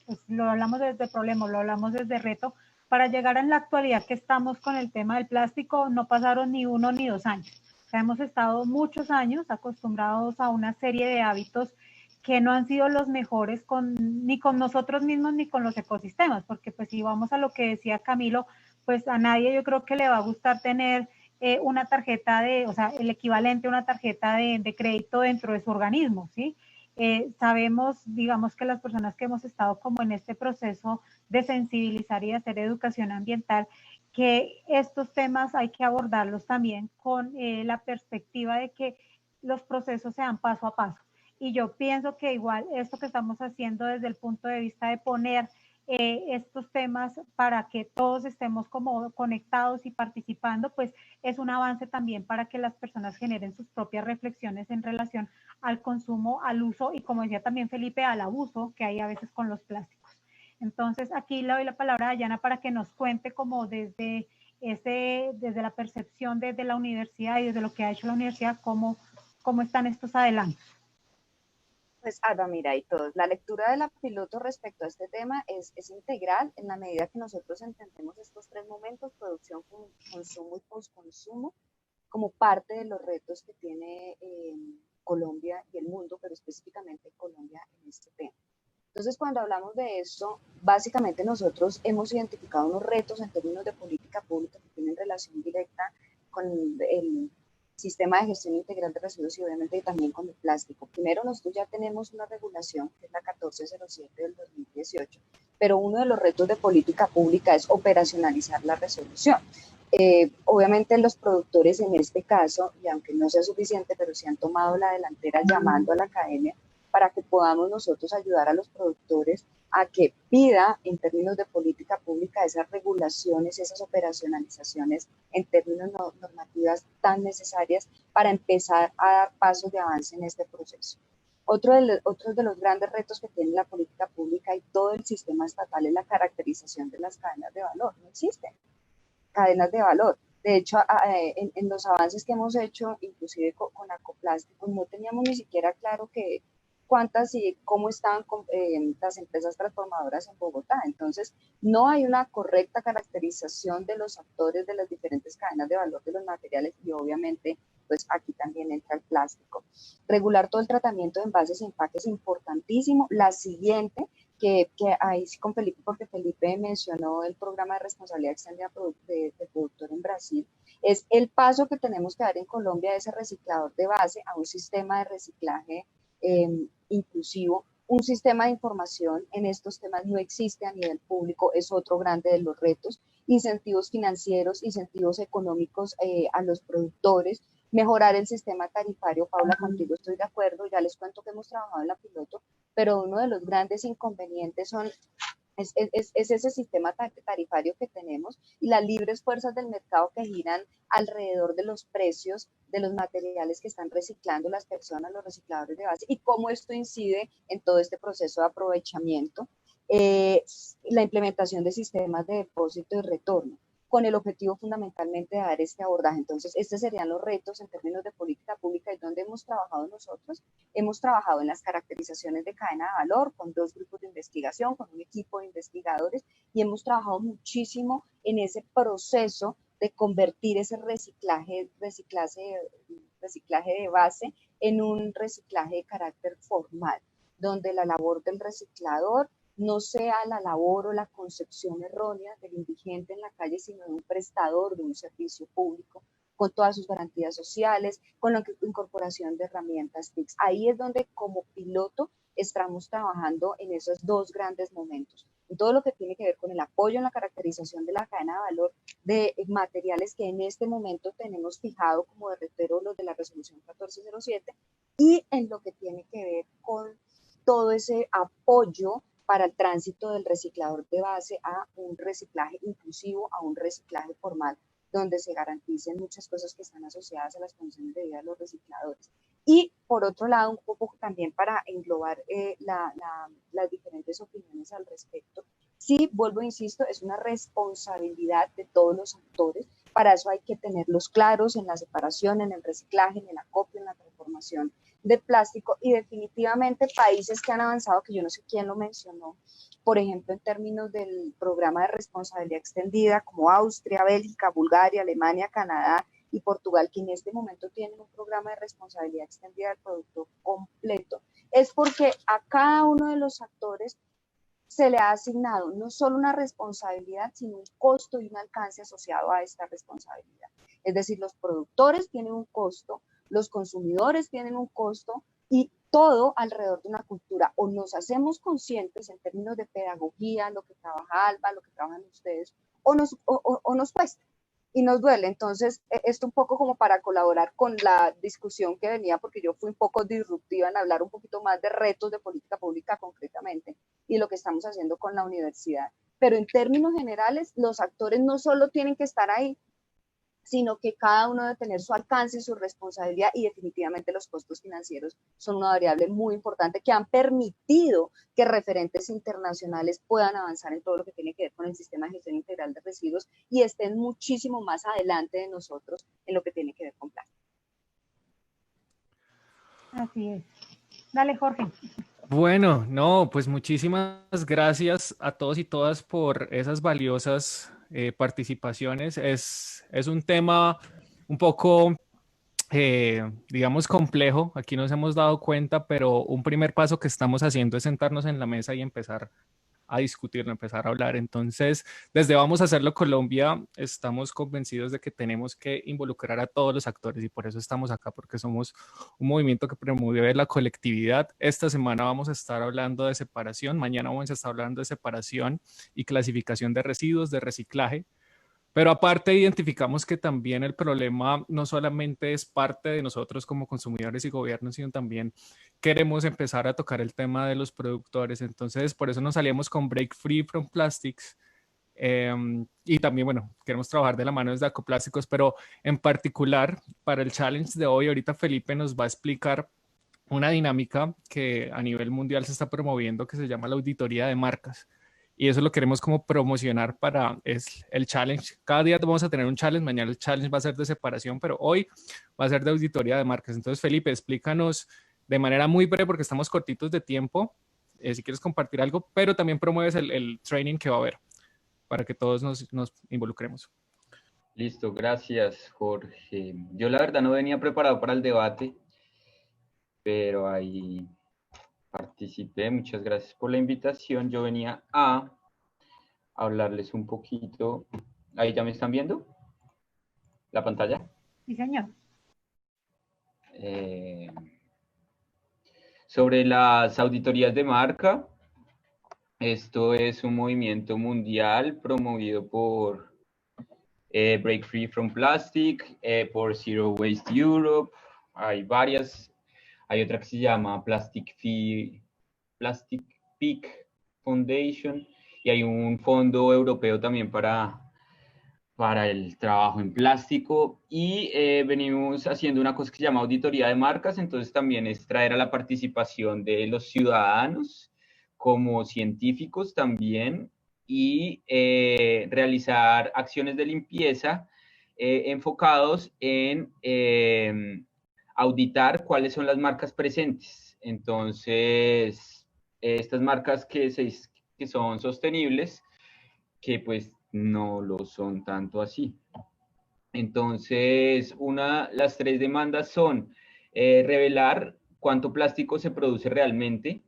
pues, lo hablamos desde problema, lo hablamos desde reto, para llegar en la actualidad que estamos con el tema del plástico, no pasaron ni 1 ni 2 años. O sea, hemos estado muchos años acostumbrados a una serie de hábitos que no han sido los mejores ni con nosotros mismos ni con los ecosistemas, porque pues si vamos a lo que decía Camilo, pues a nadie yo creo que le va a gustar tener una tarjeta o sea, el equivalente a una tarjeta de crédito dentro de su organismo, ¿sí? Sabemos, digamos que las personas que hemos estado como en este proceso de sensibilizar y hacer educación ambiental, que estos temas hay que abordarlos también con la perspectiva de que los procesos sean paso a paso. Y yo pienso que igual esto que estamos haciendo desde el punto de vista de poner estos temas para que todos estemos como conectados y participando, pues es un avance también para que las personas generen sus propias reflexiones en relación al consumo, al uso y, como decía también Felipe, al abuso que hay a veces con los plásticos. Entonces aquí le doy la palabra a Dayana para que nos cuente como desde la percepción desde la universidad y desde lo que ha hecho la universidad, cómo están estos adelantos. Pues Alba, mira, y todos, la lectura de la piloto respecto a este tema es integral en la medida que nosotros entendemos estos 3 momentos, producción, consumo y postconsumo, como parte de los retos que tiene Colombia y el mundo, pero específicamente Colombia en este tema. Entonces, cuando hablamos de esto, básicamente nosotros hemos identificado unos retos en términos de política pública que tienen relación directa con el sistema de gestión integral de residuos y obviamente también con el plástico. Primero, nosotros ya tenemos una regulación, que es la 1407 del 2018, pero uno de los retos de política pública es operacionalizar la resolución. Obviamente los productores en este caso, y aunque no sea suficiente, pero sí han tomado la delantera llamando a la academia para que podamos nosotros ayudar a los productores a que pida en términos de política pública esas regulaciones, esas operacionalizaciones en términos normativas tan necesarias para empezar a dar pasos de avance en este proceso. Otro de los grandes retos que tiene la política pública y todo el sistema estatal es la caracterización de las cadenas de valor. No existen cadenas de valor. De hecho, en los avances que hemos hecho, inclusive con Acoplásticos, no teníamos ni siquiera claro cuántas y cómo estaban las empresas transformadoras en Bogotá. Entonces, no hay una correcta caracterización de los actores de las diferentes cadenas de valor de los materiales y obviamente, pues aquí también entra el plástico. Regular todo el tratamiento de envases y empaques es importantísimo. La siguiente, que ahí sí con Felipe, porque Felipe mencionó el programa de responsabilidad extendida del productor en Brasil, es el paso que tenemos que dar en Colombia de ese reciclador de base a un sistema de reciclaje inclusivo. Un sistema de información en estos temas no existe a nivel público, es otro grande de los retos. Incentivos financieros, incentivos económicos a los productores, mejorar el sistema tarifario. Paula, contigo estoy de acuerdo, ya les cuento que hemos trabajado en la piloto, pero uno de los grandes inconvenientes es ese sistema tarifario que tenemos y las libres fuerzas del mercado que giran alrededor de los precios de los materiales que están reciclando las personas, los recicladores de base, y cómo esto incide en todo este proceso de aprovechamiento. La implementación de sistemas de depósito y retorno, con el objetivo fundamentalmente de dar este abordaje. Entonces, estos serían los retos en términos de política pública y donde hemos trabajado nosotros. Hemos trabajado en las caracterizaciones de cadena de valor con 2 grupos de investigación, con un equipo de investigadores, y hemos trabajado muchísimo en ese proceso de convertir ese reciclaje de base en un reciclaje de carácter formal, donde la labor del reciclador no sea la labor o la concepción errónea del indigente en la calle, sino de un prestador de un servicio público, con todas sus garantías sociales, con la incorporación de herramientas TICs. Ahí es donde como piloto estamos trabajando en esos dos grandes momentos. En todo lo que tiene que ver con el apoyo en la caracterización de la cadena de valor de materiales que en este momento tenemos fijado como derretero los de la resolución 1407, y en lo que tiene que ver con todo ese apoyo para el tránsito del reciclador de base a un reciclaje inclusivo, a un reciclaje formal, donde se garanticen muchas cosas que están asociadas a las condiciones de vida de los recicladores. Y por otro lado, un poco también para englobar las diferentes opiniones al respecto, sí, vuelvo, insisto, es una responsabilidad de todos los actores. Para eso hay que tenerlos claros en la separación, en el reciclaje, en el acopio, en la transformación de plástico, y definitivamente países que han avanzado, que yo no sé quién lo mencionó, por ejemplo, en términos del programa de responsabilidad extendida, como Austria, Bélgica, Bulgaria, Alemania, Canadá y Portugal, que en este momento tienen un programa de responsabilidad extendida del producto completo, es porque a cada uno de los actores se le ha asignado no solo una responsabilidad, sino un costo y un alcance asociado a esta responsabilidad. Es decir, los productores tienen un costo, los consumidores tienen un costo, y todo alrededor de una cultura. O nos hacemos conscientes en términos de pedagogía, lo que trabaja Alba, lo que trabajan ustedes, o nos cuesta y nos duele. Entonces, esto un poco como para colaborar con la discusión que venía, porque yo fui un poco disruptiva en hablar un poquito más de retos de política pública concretamente y lo que estamos haciendo con la universidad. Pero en términos generales, los actores no solo tienen que estar ahí, sino que cada uno debe tener su alcance y su responsabilidad, y definitivamente los costos financieros son una variable muy importante que han permitido que referentes internacionales puedan avanzar en todo lo que tiene que ver con el sistema de gestión integral de residuos y estén muchísimo más adelante de nosotros en lo que tiene que ver con plástico. Así es. Dale, Jorge. Bueno, no, pues muchísimas gracias a todos y todas por esas valiosas participaciones. Es un tema un poco, digamos, complejo. Aquí nos hemos dado cuenta, pero un primer paso que estamos haciendo es sentarnos en la mesa y empezar a discutirlo, empezar a hablar. Entonces, desde Vamos a Hacerlo Colombia, estamos convencidos de que tenemos que involucrar a todos los actores, y por eso estamos acá, porque somos un movimiento que promueve la colectividad. Esta semana vamos a estar hablando de separación, mañana vamos a estar hablando de separación y clasificación de residuos, de reciclaje. Pero aparte identificamos que también el problema no solamente es parte de nosotros como consumidores y gobiernos, sino también queremos empezar a tocar el tema de los productores. Entonces, por eso nos salimos con Break Free from Plastics. Y también, bueno, queremos trabajar de la mano desde Acoplásticos, pero en particular para el challenge de hoy, ahorita Felipe nos va a explicar una dinámica que a nivel mundial se está promoviendo, que se llama la auditoría de marcas. Y eso lo queremos como promocionar es el challenge. Cada día vamos a tener un challenge, mañana el challenge va a ser de separación, pero hoy va a ser de auditoría de marcas. Entonces, Felipe, explícanos de manera muy breve, porque estamos cortitos de tiempo, si quieres compartir algo, pero también promueves el training que va a haber para que todos nos involucremos. Listo, gracias, Jorge. Yo la verdad no venía preparado para el debate, pero ahí participé. Muchas gracias por la invitación. Yo venía a hablarles un poquito. ¿Ahí ya me están viendo la pantalla? Sí, señor. Sobre las auditorías de marca. Esto es un movimiento mundial promovido por Break Free from Plastic, por Zero Waste Europe. Hay varias. Hay otra que se llama Plastic Peak Foundation, y hay un fondo europeo también para el trabajo en plástico, y venimos haciendo una cosa que se llama auditoría de marcas. Entonces también es traer a la participación de los ciudadanos como científicos también, y realizar acciones de limpieza enfocados en auditar cuáles son las marcas presentes. Entonces, estas marcas que son sostenibles, que pues no lo son tanto así. Entonces, las tres demandas son revelar cuánto plástico se produce realmente,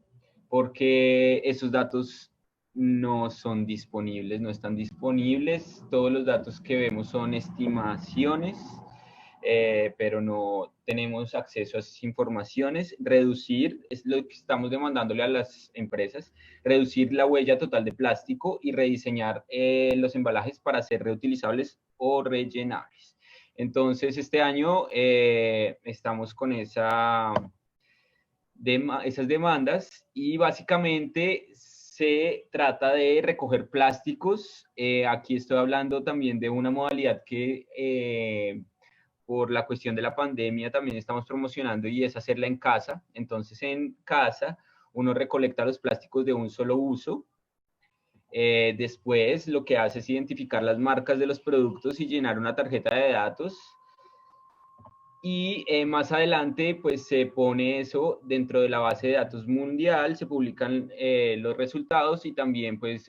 porque esos datos no son disponibles, no están disponibles. Todos los datos que vemos son estimaciones, pero no tenemos acceso a esas informaciones. Reducir, es lo que estamos demandándole a las empresas, reducir la huella total de plástico y rediseñar los embalajes para ser reutilizables o rellenables. Entonces, este año estamos con esas demandas y básicamente se trata de recoger plásticos. Aquí estoy hablando también de una modalidad que por la cuestión de la pandemia también estamos promocionando y es hacerla en casa. Entonces en casa uno recolecta los plásticos de un solo uso. Después lo que hace es identificar las marcas de los productos y llenar una tarjeta de datos. Y más adelante pues se pone eso dentro de la base de datos mundial, se publican los resultados y también pues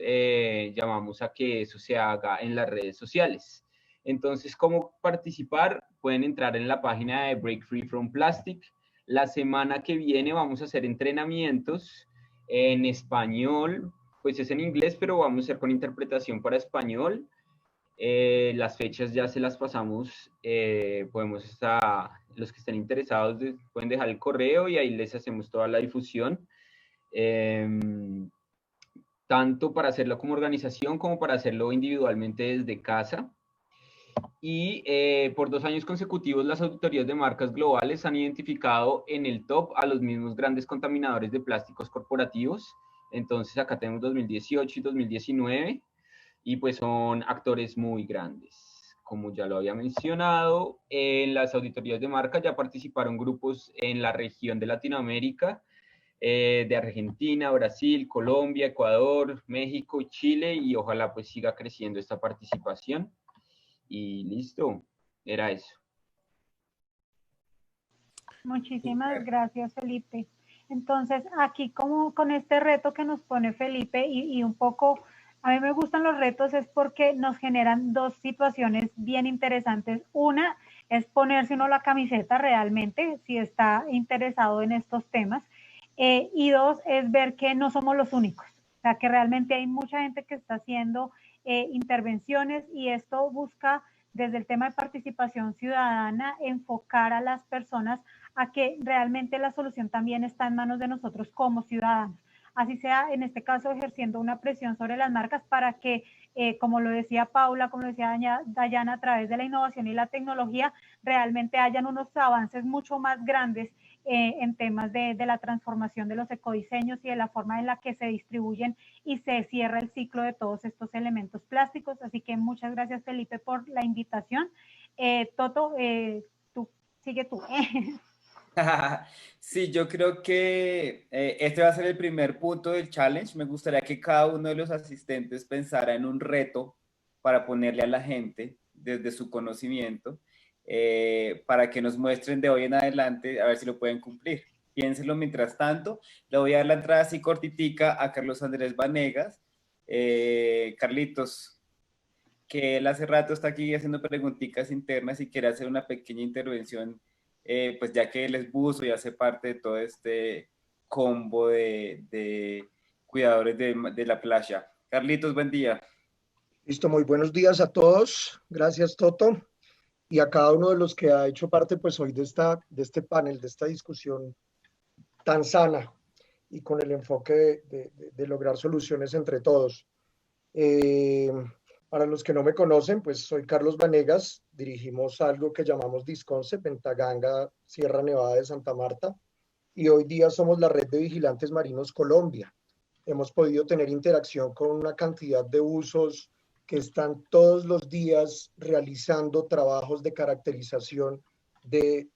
llamamos a que eso se haga en las redes sociales. Entonces, ¿cómo participar? Pueden entrar en la página de Break Free from Plastic. La semana que viene vamos a hacer entrenamientos en español, pues es en inglés, pero vamos a hacer con interpretación para español. Las fechas ya se las pasamos, podemos estar, los que estén interesados pueden dejar el correo y ahí les hacemos toda la difusión, tanto para hacerlo como organización como para hacerlo individualmente desde casa. Y por 2 años consecutivos las auditorías de marcas globales han identificado en el top a los mismos grandes contaminadores de plásticos corporativos. Entonces acá tenemos 2018 y 2019. Y pues son actores muy grandes. Como ya lo había mencionado, en las auditorías de marca ya participaron grupos en la región de Latinoamérica, de Argentina, Brasil, Colombia, Ecuador, México, Chile, y ojalá pues siga creciendo esta participación. Y listo, era eso. Muchísimas gracias, Felipe. Entonces, aquí como con este reto que nos pone Felipe y un poco, a mí me gustan los retos es porque nos generan 2 situaciones bien interesantes. Una es ponerse uno la camiseta realmente, si está interesado en estos temas. Y 2 es ver que no somos los únicos. O sea, que realmente hay mucha gente que está haciendo intervenciones y esto busca desde el tema de participación ciudadana enfocar a las personas a que realmente la solución también está en manos de nosotros como ciudadanos. Así sea, en este caso, ejerciendo una presión sobre las marcas para que, como lo decía Paula, como lo decía Dayana, a través de la innovación y la tecnología, realmente hayan unos avances mucho más grandes en temas de la transformación de los ecodiseños y de la forma en la que se distribuyen y se cierra el ciclo de todos estos elementos plásticos. Así que muchas gracias, Felipe, por la invitación. Toto, sigue tú. Sí, yo creo que este va a ser el primer punto del challenge. Me gustaría que cada uno de los asistentes pensara en un reto para ponerle a la gente desde su conocimiento, para que nos muestren de hoy en adelante a ver si lo pueden cumplir. Piénsenlo mientras tanto. Le voy a dar la entrada así cortitica a Carlos Andrés Vanegas. Carlitos, que él hace rato está aquí haciendo preguntitas internas y quiere hacer una pequeña intervención, pues ya que él es buzo y hace parte de todo este combo de cuidadores de la playa. Carlitos, buen día. Listo, muy buenos días a todos. Gracias, Toto. Y a cada uno de los que ha hecho parte pues hoy de este panel, de esta discusión tan sana y con el enfoque de lograr soluciones entre todos. Para los que no me conocen, pues soy Carlos Vanegas, dirigimos algo que llamamos Disconcept en Taganga, Sierra Nevada de Santa Marta, y hoy día somos la Red de Vigilantes Marinos Colombia. Hemos podido tener interacción con una cantidad de usos que están todos los días realizando trabajos de caracterización de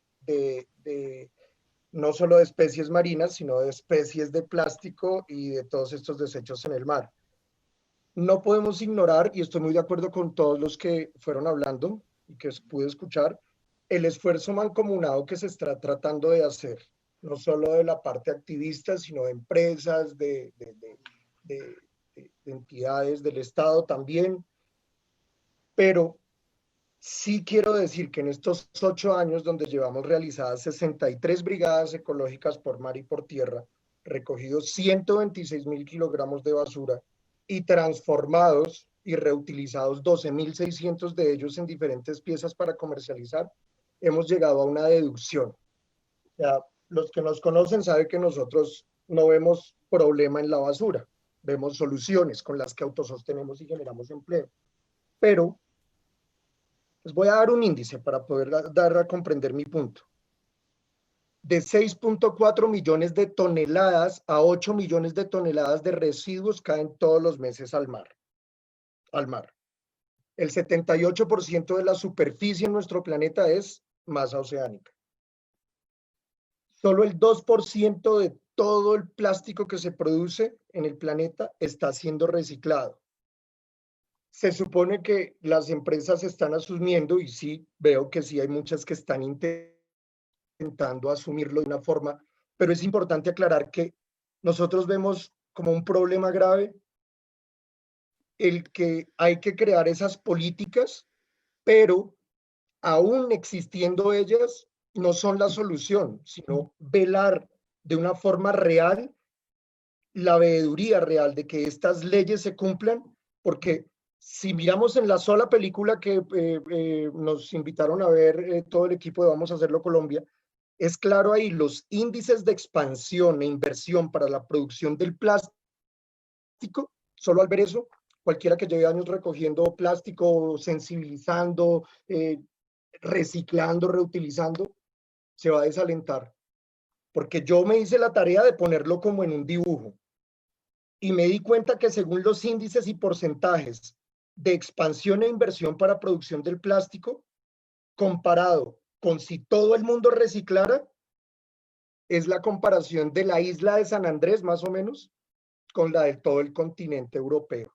no solo de especies marinas, sino de especies de plástico y de todos estos desechos en el mar. No podemos ignorar, y estoy muy de acuerdo con todos los que fueron hablando y que pude escuchar, el esfuerzo mancomunado que se está tratando de hacer, no solo de la parte activista, sino de empresas, de entidades del Estado también. Pero sí quiero decir que en estos 8 años donde llevamos realizadas 63 brigadas ecológicas por mar y por tierra, recogidos 126.000 kilogramos de basura, y transformados y reutilizados 12.600 de ellos en diferentes piezas para comercializar, hemos llegado a una deducción. O sea, los que nos conocen saben que nosotros no vemos problema en la basura, vemos soluciones con las que autosostenemos y generamos empleo. Pero les voy a dar un índice para poder dar a comprender mi punto. De 6.4 millones de toneladas a 8 millones de toneladas de residuos caen todos los meses al mar. El 78% de la superficie en nuestro planeta es masa oceánica. Solo el 2% de todo el plástico que se produce en el planeta está siendo reciclado. Se supone que las empresas están asumiendo, y sí, veo que sí hay muchas que están intentando asumirlo de una forma, pero es importante aclarar que nosotros vemos como un problema grave el que hay que crear esas políticas, pero aún existiendo ellas, no son la solución, sino velar de una forma real, la veeduría real de que estas leyes se cumplan, porque si miramos en la sola película que nos invitaron a ver todo el equipo de Vamos a Hacerlo Colombia, es claro ahí los índices de expansión e inversión para la producción del plástico. Solo al ver eso, cualquiera que lleve años recogiendo plástico, sensibilizando, reciclando, reutilizando, se va a desalentar. Porque yo me hice la tarea de ponerlo como en un dibujo y me di cuenta que según los índices y porcentajes de expansión e inversión para producción del plástico, comparado con si todo el mundo reciclara, es la comparación de la isla de San Andrés, más o menos, con la de todo el continente europeo.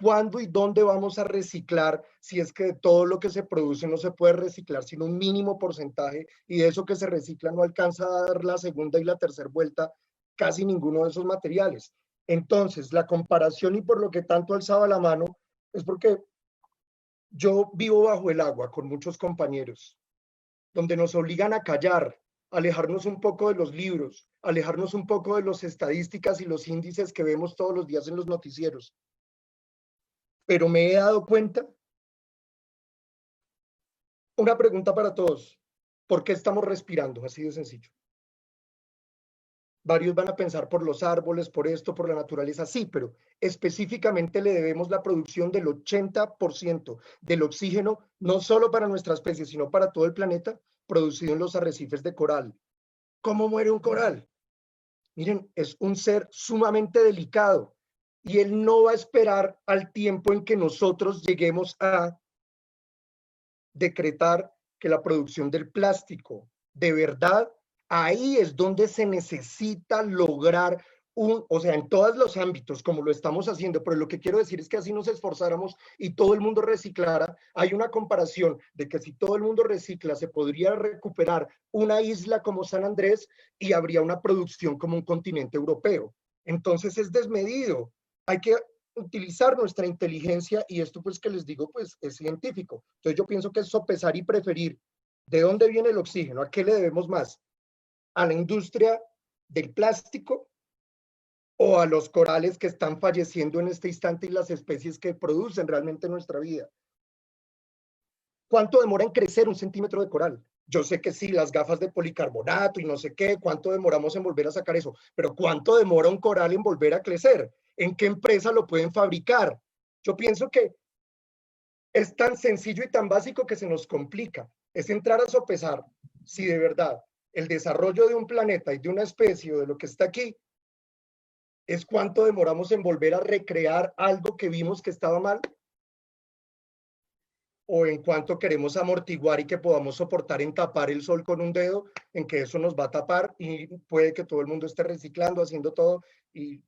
¿Cuándo y dónde vamos a reciclar si es que de todo lo que se produce no se puede reciclar sino un mínimo porcentaje, y de eso que se recicla no alcanza a dar la segunda y la tercera vuelta casi ninguno de esos materiales? Entonces, la comparación, y por lo que tanto alzaba la mano, es porque yo vivo bajo el agua con muchos compañeros, donde nos obligan a callar, alejarnos un poco de los libros, alejarnos un poco de las estadísticas y los índices que vemos todos los días en los noticieros. Pero me he dado cuenta, una pregunta para todos: ¿por qué estamos respirando? Así de sencillo. Varios van a pensar por los árboles, por esto, por la naturaleza, sí, pero específicamente le debemos la producción del 80% del oxígeno, no solo para nuestra especie, sino para todo el planeta, producido en los arrecifes de coral. ¿Cómo muere un coral? Miren, es un ser sumamente delicado y él no va a esperar al tiempo en que nosotros lleguemos a decretar que la producción del plástico de verdad, ahí es donde se necesita lograr o sea, en todos los ámbitos, como lo estamos haciendo, pero lo que quiero decir es que así nos esforzáramos y todo el mundo reciclara. Hay una comparación de que si todo el mundo recicla, se podría recuperar una isla como San Andrés y habría una producción como un continente europeo. Entonces es desmedido. Hay que utilizar nuestra inteligencia, y esto pues que les digo pues es científico. Entonces yo pienso que es sopesar y preferir de dónde viene el oxígeno, a qué le debemos más, a la industria del plástico o a los corales que están falleciendo en este instante y las especies que producen realmente nuestra vida. ¿Cuánto demora en crecer un centímetro de coral? Yo sé que sí, las gafas de policarbonato y no sé qué, cuánto demoramos en volver a sacar eso, pero ¿cuánto demora un coral en volver a crecer? ¿En qué empresa lo pueden fabricar? Yo pienso que es tan sencillo y tan básico que se nos complica. Es entrar a sopesar si de verdad el desarrollo de un planeta y de una especie o de lo que está aquí es cuánto demoramos en volver a recrear algo que vimos que estaba mal, o en cuánto queremos amortiguar y que podamos soportar en tapar el sol con un dedo, en que eso nos va a tapar y puede que todo el mundo esté reciclando, haciendo todo y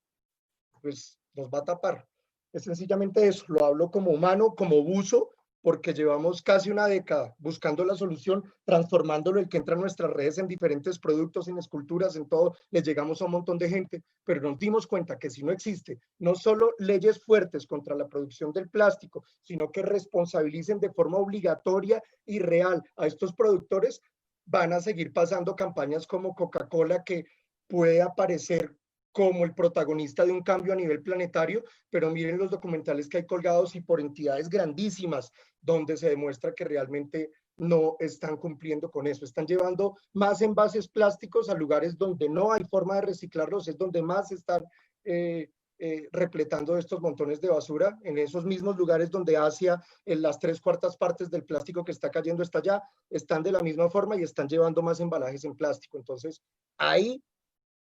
pues nos va a tapar. Es sencillamente eso, lo hablo como humano, como buzo, porque llevamos casi una década buscando la solución, transformándolo, el que entra en nuestras redes en diferentes productos, en esculturas, en todo, les llegamos a un montón de gente, pero nos dimos cuenta que si no existe no solo leyes fuertes contra la producción del plástico, sino que responsabilicen de forma obligatoria y real a estos productores, van a seguir pasando campañas como Coca-Cola, que puede aparecer como el protagonista de un cambio a nivel planetario, pero miren los documentales que hay colgados y por entidades grandísimas, donde se demuestra que realmente no están cumpliendo con eso. Están llevando más envases plásticos a lugares donde no hay forma de reciclarlos, es donde más están repletando estos montones de basura, en esos mismos lugares donde Asia, en las 3/4 partes del plástico que está cayendo está allá, están de la misma forma y están llevando más embalajes en plástico. Entonces, ahí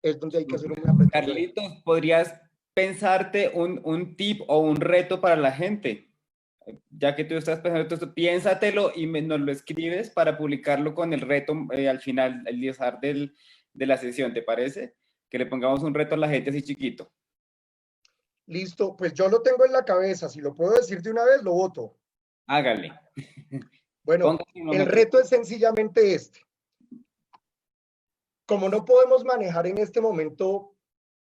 es donde hay que hacer una petición. Carlitos, ¿podrías pensarte un tip o un reto para la gente? Ya que tú estás pensando esto, piénsatelo y nos lo escribes para publicarlo con el reto al final, el izar de la sesión, ¿te parece? Que le pongamos un reto a la gente así chiquito. Listo, pues yo lo tengo en la cabeza, si lo puedo decir de una vez, lo voto. Hágale. Bueno, el reto es sencillamente este. Como no podemos manejar en este momento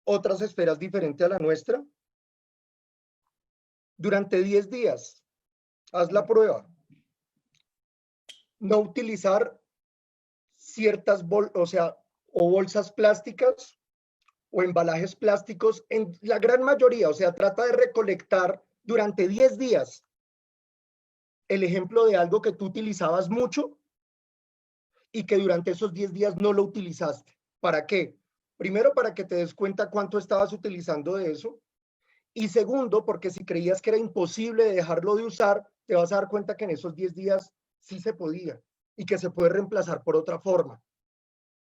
otras esferas diferentes a la nuestra, durante 10 días, haz la prueba. No utilizar ciertas bolsas plásticas o embalajes plásticos en la gran mayoría, o sea, trata de recolectar durante 10 días el ejemplo de algo que tú utilizabas mucho y que durante esos 10 días no lo utilizaste. ¿Para qué? Primero, para que te des cuenta cuánto estabas utilizando de eso. Y segundo, porque si creías que era imposible dejarlo de usar, te vas a dar cuenta que en esos 10 días sí se podía y que se puede reemplazar por otra forma.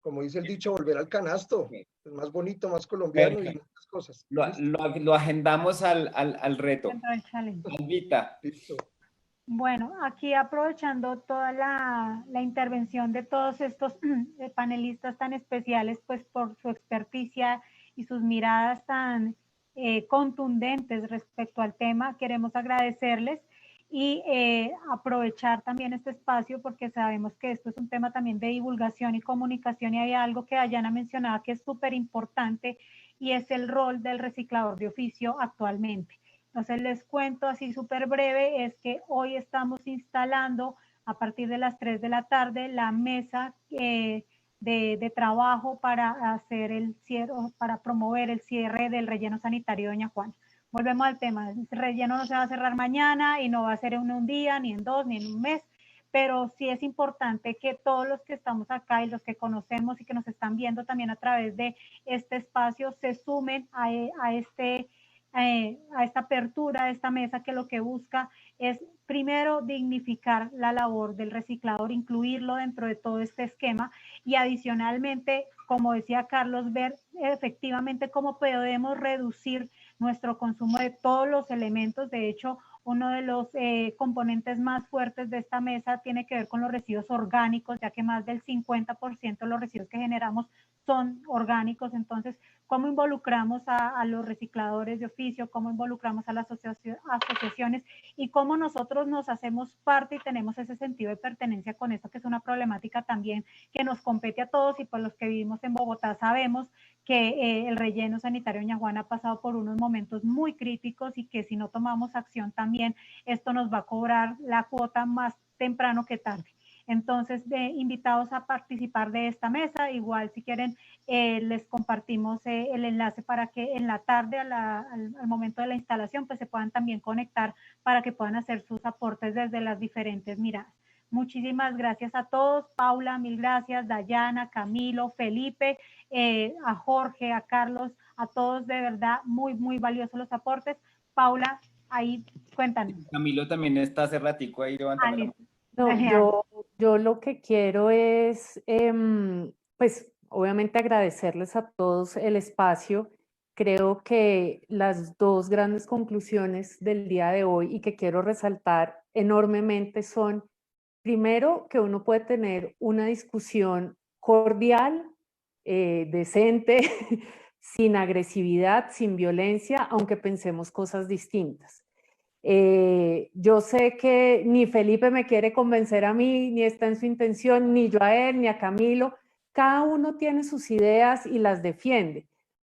Como dice el dicho, volver al canasto. Es más bonito, más colombiano. Perfecto. Y muchas cosas. Lo agendamos al reto. Albita. Listo. Bueno, aquí aprovechando toda la intervención de todos estos panelistas tan especiales, pues por su experticia y sus miradas tan contundentes respecto al tema, queremos agradecerles y aprovechar también este espacio porque sabemos que esto es un tema también de divulgación y comunicación y hay algo que Dayana mencionaba que es súper importante y es el rol del reciclador de oficio actualmente. Entonces les cuento así súper breve, es que hoy estamos instalando a partir de las 3 de la tarde la mesa de trabajo para hacer el cierre, para promover el cierre del relleno sanitario de Doña Juana. Volvemos al tema, el relleno no se va a cerrar mañana y no va a ser en un día, ni en 2, ni en un mes, pero sí es importante que todos los que estamos acá y los que conocemos y que nos están viendo también a través de este espacio se sumen a esta apertura de esta mesa que lo que busca es primero dignificar la labor del reciclador, incluirlo dentro de todo este esquema y adicionalmente, como decía Carlos, ver efectivamente cómo podemos reducir nuestro consumo de todos los elementos. De hecho, uno de los componentes más fuertes de esta mesa tiene que ver con los residuos orgánicos, ya que más del 50% de los residuos que generamos son orgánicos. Entonces, ¿cómo involucramos a los recicladores de oficio? ¿Cómo involucramos a las asociaciones? Y cómo nosotros nos hacemos parte y tenemos ese sentido de pertenencia con esto, que es una problemática también que nos compete a todos y por los que vivimos en Bogotá sabemos que el relleno sanitario Doña Juana ha pasado por unos momentos muy críticos y que si no tomamos acción también esto nos va a cobrar la cuota más temprano que tarde. Entonces, invitados a participar de esta mesa, igual si quieren les compartimos el enlace para que en la tarde, al momento de la instalación, pues se puedan también conectar para que puedan hacer sus aportes desde las diferentes miradas. Muchísimas gracias a todos. Paula, mil gracias. Dayana, Camilo, Felipe, a Jorge, a Carlos, a todos de verdad muy, muy valiosos los aportes. Paula, ahí cuéntanos. Camilo también está hace ratico ahí levantando la mano. No, yo lo que quiero es, pues, obviamente agradecerles a todos el espacio. Creo que las dos grandes conclusiones del día de hoy y que quiero resaltar enormemente son, primero, que uno puede tener una discusión cordial, decente, sin agresividad, sin violencia, aunque pensemos cosas distintas. Yo sé que ni Felipe me quiere convencer a mí, ni está en su intención, ni yo a él, ni a Camilo. Cada uno tiene sus ideas y las defiende.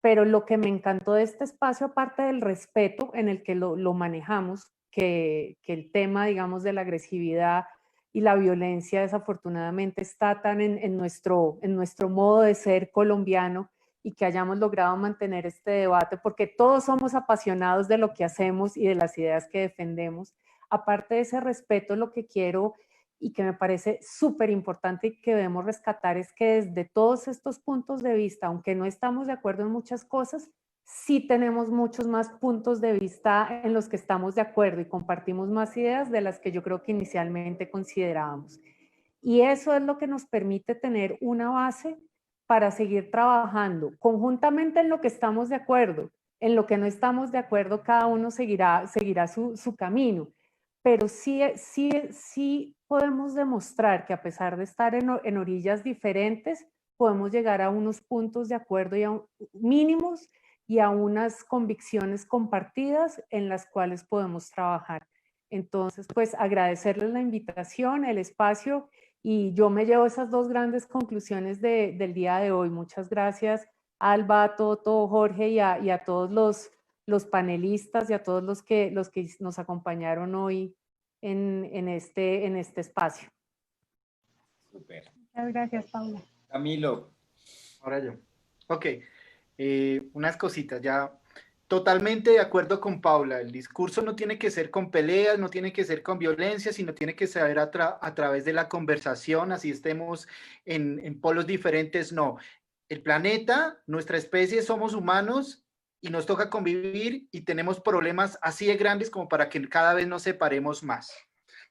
Pero lo que me encantó de este espacio, aparte del respeto en el que lo manejamos, que el tema, digamos, de la agresividad y la violencia desafortunadamente está tan en nuestro modo de ser colombiano, y que hayamos logrado mantener este debate, porque todos somos apasionados de lo que hacemos y de las ideas que defendemos. Aparte de ese respeto, lo que quiero y que me parece súper importante y que debemos rescatar es que desde todos estos puntos de vista, aunque no estamos de acuerdo en muchas cosas, sí tenemos muchos más puntos de vista en los que estamos de acuerdo y compartimos más ideas de las que yo creo que inicialmente considerábamos. Y eso es lo que nos permite tener una base para seguir trabajando conjuntamente en lo que estamos de acuerdo. En lo que no estamos de acuerdo, cada uno seguirá su camino. Pero sí podemos demostrar que a pesar de estar en orillas diferentes, podemos llegar a unos puntos de acuerdo y mínimos y a unas convicciones compartidas en las cuales podemos trabajar. Entonces, pues agradecerles la invitación, el espacio, y yo me llevo esas dos grandes conclusiones del día de hoy. Muchas gracias, Alba, Toto, Jorge y a todos los panelistas y a todos los que nos acompañaron hoy en este espacio. Súper. Muchas gracias, Paula. Camilo. Ahora yo. Ok, unas cositas ya. Totalmente de acuerdo con Paula, el discurso no tiene que ser con peleas, no tiene que ser con violencia, sino tiene que ser a través de la conversación, así estemos en polos diferentes, no. El planeta, nuestra especie, somos humanos y nos toca convivir y tenemos problemas así de grandes como para que cada vez nos separemos más.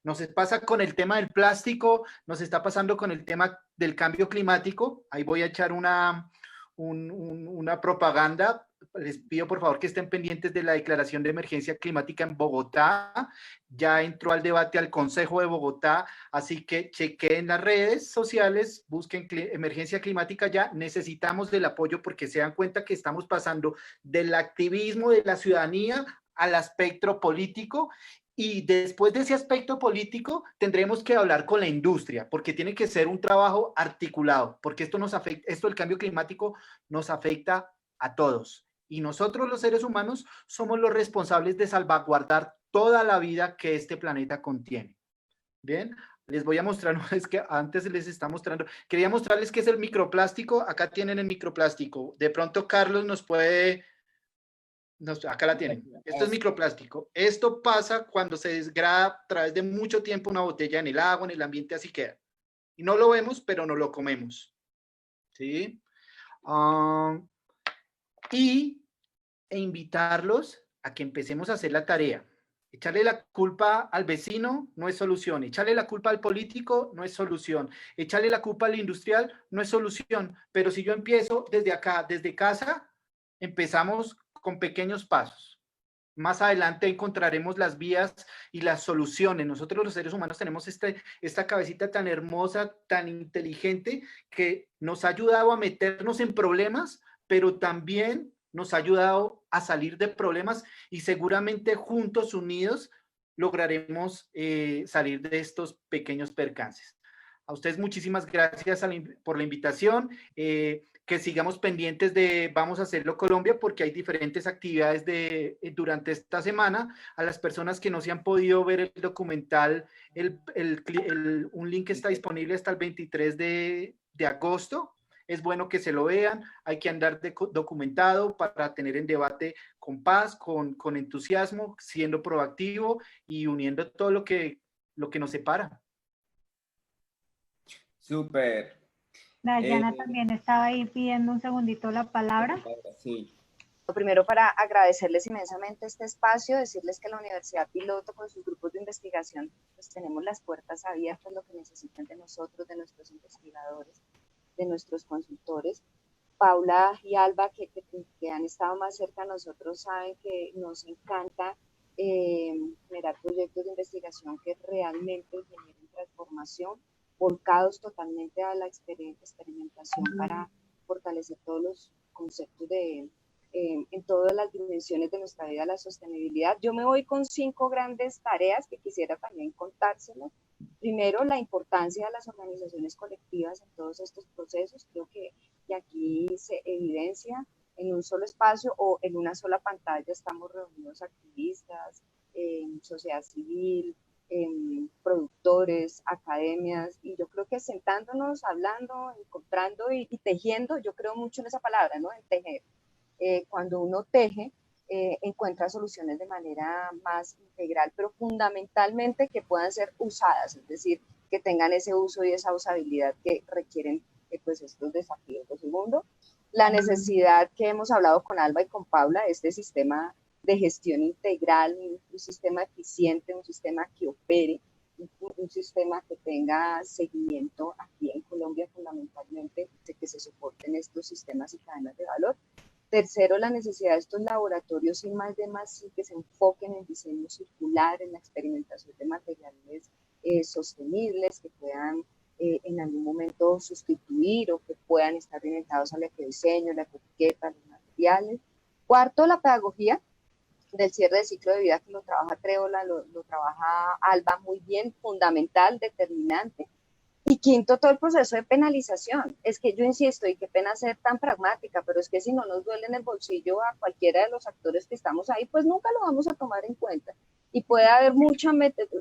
Nos pasa con el tema del plástico, nos está pasando con el tema del cambio climático, ahí voy a echar una propaganda. Les pido por favor que estén pendientes de la declaración de emergencia climática en Bogotá. Ya entró al debate al Consejo de Bogotá, así que chequen las redes sociales, busquen emergencia climática ya. Necesitamos del apoyo porque se dan cuenta que estamos pasando del activismo de la ciudadanía al aspecto político. Y después de ese aspecto político tendremos que hablar con la industria, porque tiene que ser un trabajo articulado, porque esto nos afecta, esto del cambio climático nos afecta a todos. Y nosotros los seres humanos somos los responsables de salvaguardar toda la vida que este planeta contiene. Bien, les voy a mostrar, es que antes les está mostrando, quería mostrarles qué es el microplástico. Acá tienen el microplástico. De pronto Carlos nos puede... acá la tienen. Esto es microplástico. Esto pasa cuando se desgrada a través de mucho tiempo una botella en el agua, en el ambiente, así queda. Y no lo vemos, pero no lo comemos. ¿Sí? E invitarlos a que empecemos a hacer la tarea. Echarle la culpa al vecino no es solución. Echarle la culpa al político no es solución. Echarle la culpa al industrial no es solución. Pero si yo empiezo desde acá, desde casa, empezamos con pequeños pasos. Más adelante encontraremos las vías y las soluciones. Nosotros los seres humanos tenemos esta cabecita tan hermosa, tan inteligente, que nos ha ayudado a meternos en problemas, pero también nos ha ayudado a salir de problemas y seguramente juntos, unidos, lograremos salir de estos pequeños percances. A ustedes muchísimas gracias por la invitación. Que sigamos pendientes de Vamos a Hacerlo Colombia, porque hay diferentes actividades durante esta semana. A las personas que no se han podido ver el documental, un link está disponible hasta el 23 de agosto. Es bueno que se lo vean, hay que andar documentado para tener en debate con paz, con entusiasmo, siendo proactivo y uniendo todo lo que nos separa. Súper. Dayana también estaba ahí pidiendo un segundito la palabra. Sí. Lo primero, para agradecerles inmensamente este espacio, decirles que la Universidad Piloto con sus grupos de investigación, pues tenemos las puertas abiertas, lo que necesiten de nosotros, de nuestros investigadores, de nuestros consultores. Paula y Alba, que han estado más cerca a nosotros, saben que nos encanta generar proyectos de investigación que realmente generen transformación, volcados totalmente a la experimentación para fortalecer todos los conceptos en todas las dimensiones de nuestra vida, la sostenibilidad. Yo me voy con 5 grandes tareas que quisiera también contárselos. Primero, la importancia de las organizaciones colectivas en todos estos procesos. Creo que aquí se evidencia en un solo espacio o en una sola pantalla. Estamos reunidos activistas, sociedad civil, productores, academias, y yo creo que sentándonos, hablando, encontrando y tejiendo, yo creo mucho en esa palabra, ¿no? En tejer. Cuando uno teje, encuentra soluciones de manera más integral, pero fundamentalmente que puedan ser usadas, es decir, que tengan ese uso y esa usabilidad que requieren pues estos desafíos. Lo segundo, la necesidad que hemos hablado con Alba y con Paula, este sistema de gestión integral, un sistema eficiente, un sistema que opere, un sistema que tenga seguimiento aquí en Colombia fundamentalmente, de que se soporten estos sistemas y cadenas de valor. Tercero, la necesidad de estos laboratorios sin más de más, sí, que se enfoquen en diseño circular, en la experimentación de materiales sostenibles, que puedan en algún momento sustituir o que puedan estar orientados al ecodiseño, la etiqueta, los materiales. Cuarto, la pedagogía del cierre de ciclo de vida, que lo trabaja Trébola, lo trabaja Alba muy bien, fundamental, determinante. Y quinto, todo el proceso de penalización. Es que yo insisto, y qué pena ser tan pragmática, pero es que si no nos duele en el bolsillo a cualquiera de los actores que estamos ahí, pues nunca lo vamos a tomar en cuenta. Y puede haber mucha,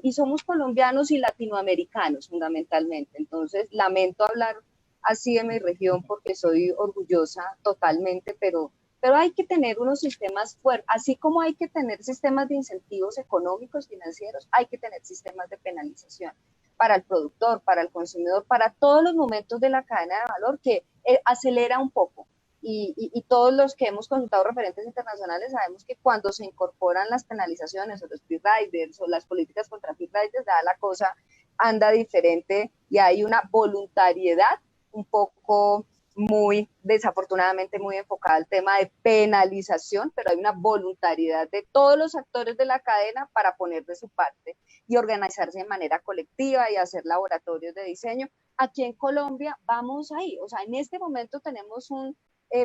y somos colombianos y latinoamericanos fundamentalmente. Entonces, lamento hablar así de mi región porque soy orgullosa totalmente, pero hay que tener unos sistemas fuertes, así como hay que tener sistemas de incentivos económicos, financieros, hay que tener sistemas de penalización para el productor, para el consumidor, para todos los momentos de la cadena de valor que acelera un poco. Y todos los que hemos consultado referentes internacionales sabemos que cuando se incorporan las penalizaciones o los free riders o las políticas contra free riders, la cosa anda diferente y hay una voluntariedad un poco muy, desafortunadamente, muy enfocada al tema de penalización, pero hay una voluntariedad de todos los actores de la cadena para poner de su parte y organizarse de manera colectiva y hacer laboratorios de diseño. Aquí en Colombia vamos ahí, o sea, en este momento tenemos un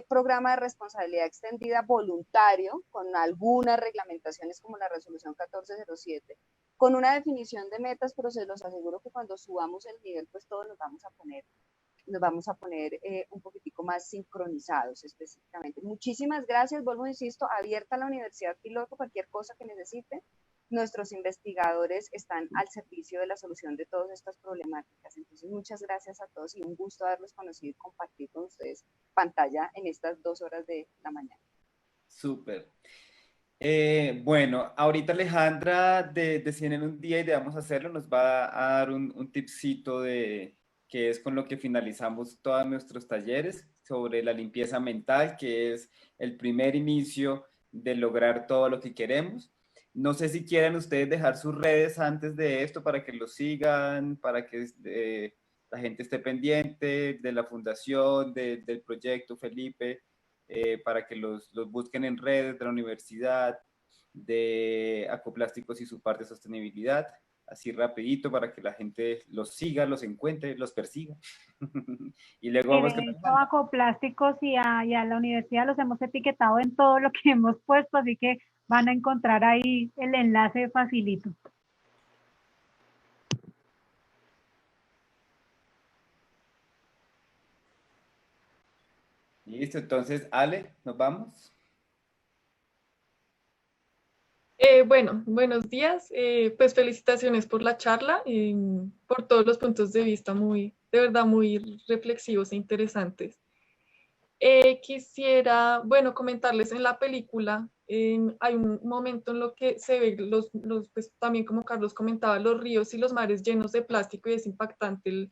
programa de responsabilidad extendida voluntario con algunas reglamentaciones como la resolución 1407, con una definición de metas, pero se los aseguro que cuando subamos el nivel, pues todos nos vamos a poner un poquitico más sincronizados específicamente. Muchísimas gracias, vuelvo, insisto, abierta la Universidad Piloto, cualquier cosa que necesiten. Nuestros investigadores están al servicio de la solución de todas estas problemáticas. Entonces, muchas gracias a todos y un gusto haberlos conocido y compartir con ustedes pantalla en estas 2 horas de la mañana. Súper. Bueno, ahorita Alejandra de 100 en un día y de Vamos a Hacerlo nos va a dar un tipcito de que es con lo que finalizamos todos nuestros talleres sobre la limpieza mental, que es el primer inicio de lograr todo lo que queremos. No sé si quieren ustedes dejar sus redes antes de esto para que lo sigan, para que la gente esté pendiente de la fundación, del proyecto Felipe, para que los busquen en redes de la universidad, de Acoplásticos y su parte de sostenibilidad, así rapidito para que la gente los siga, los encuentre, los persiga. Y luego vamos de hecho, a Acoplásticos y a la universidad los hemos etiquetado en todo lo que hemos puesto, así que van a encontrar ahí el enlace facilito. Listo, entonces, Ale, ¿nos vamos? Bueno, buenos días. Pues felicitaciones por la charla, por todos los puntos de vista de verdad, muy reflexivos e interesantes. Quisiera, bueno, comentarles en la película, hay un momento en lo que se ve pues también como Carlos comentaba, los ríos y los mares llenos de plástico y es impactante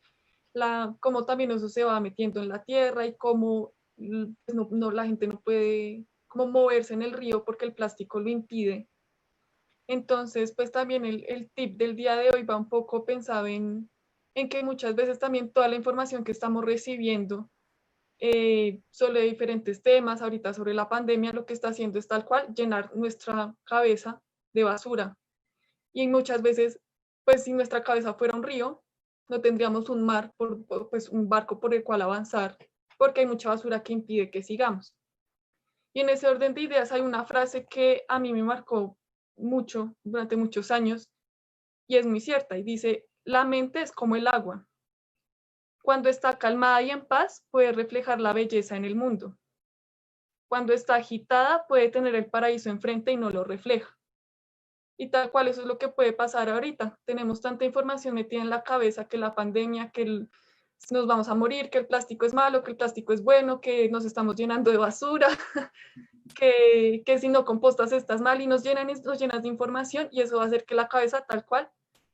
cómo también eso se va metiendo en la tierra y cómo pues la gente no puede como moverse en el río porque el plástico lo impide. Entonces, pues también el tip del día de hoy va un poco pensado en que muchas veces también toda la información que estamos recibiendo sobre diferentes temas, ahorita sobre la pandemia, lo que está haciendo es tal cual llenar nuestra cabeza de basura. Y muchas veces, pues si nuestra cabeza fuera un río, no tendríamos un mar, pues un barco por el cual avanzar, porque hay mucha basura que impide que sigamos. Y en ese orden de ideas hay una frase que a mí me marcó mucho durante muchos años y es muy cierta y dice: la mente es como el agua. Cuando está calmada y en paz, puede reflejar la belleza en el mundo. Cuando está agitada, puede tener el paraíso enfrente y no lo refleja. Y tal cual eso es lo que puede pasar ahorita. Tenemos tanta información metida en la cabeza que la pandemia, que nos vamos a morir, que el plástico es malo, que el plástico es bueno, que nos estamos llenando de basura, que si no compostas estás mal y nos llenas de información y eso va a hacer que la cabeza tal cual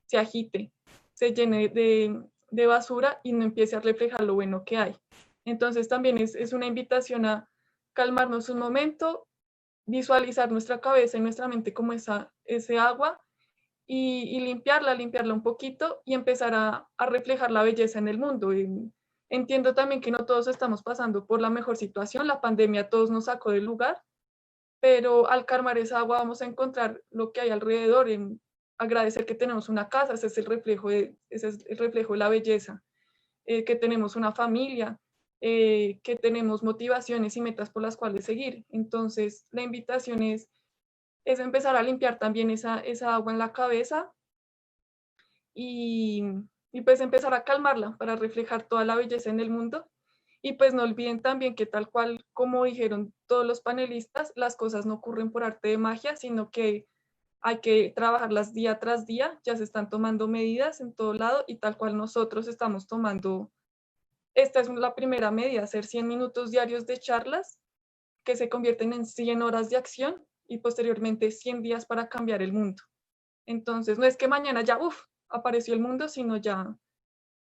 se agite, se llene de basura y no empiece a reflejar lo bueno que hay. Entonces también es una invitación a calmarnos un momento, visualizar nuestra cabeza y nuestra mente como ese agua y limpiarla un poquito y empezar a reflejar la belleza en el mundo. Entiendo también que no todos estamos pasando por la mejor situación, la pandemia a todos nos sacó del lugar, pero al calmar esa agua vamos a encontrar lo que hay alrededor, en agradecer que tenemos una casa, ese es el reflejo de la belleza, que tenemos una familia, que tenemos motivaciones y metas por las cuales seguir. Entonces, la invitación es empezar a limpiar también esa agua en la cabeza y pues empezar a calmarla para reflejar toda la belleza en el mundo. Y pues no olviden también que tal cual como dijeron todos los panelistas, las cosas no ocurren por arte de magia, sino que hay que trabajarlas día tras día, ya se están tomando medidas en todo lado y tal cual nosotros estamos tomando, esta es la primera medida, hacer 100 minutos diarios de charlas que se convierten en 100 horas de acción y posteriormente 100 días para cambiar el mundo. Entonces, no es que mañana ya, apareció el mundo, sino ya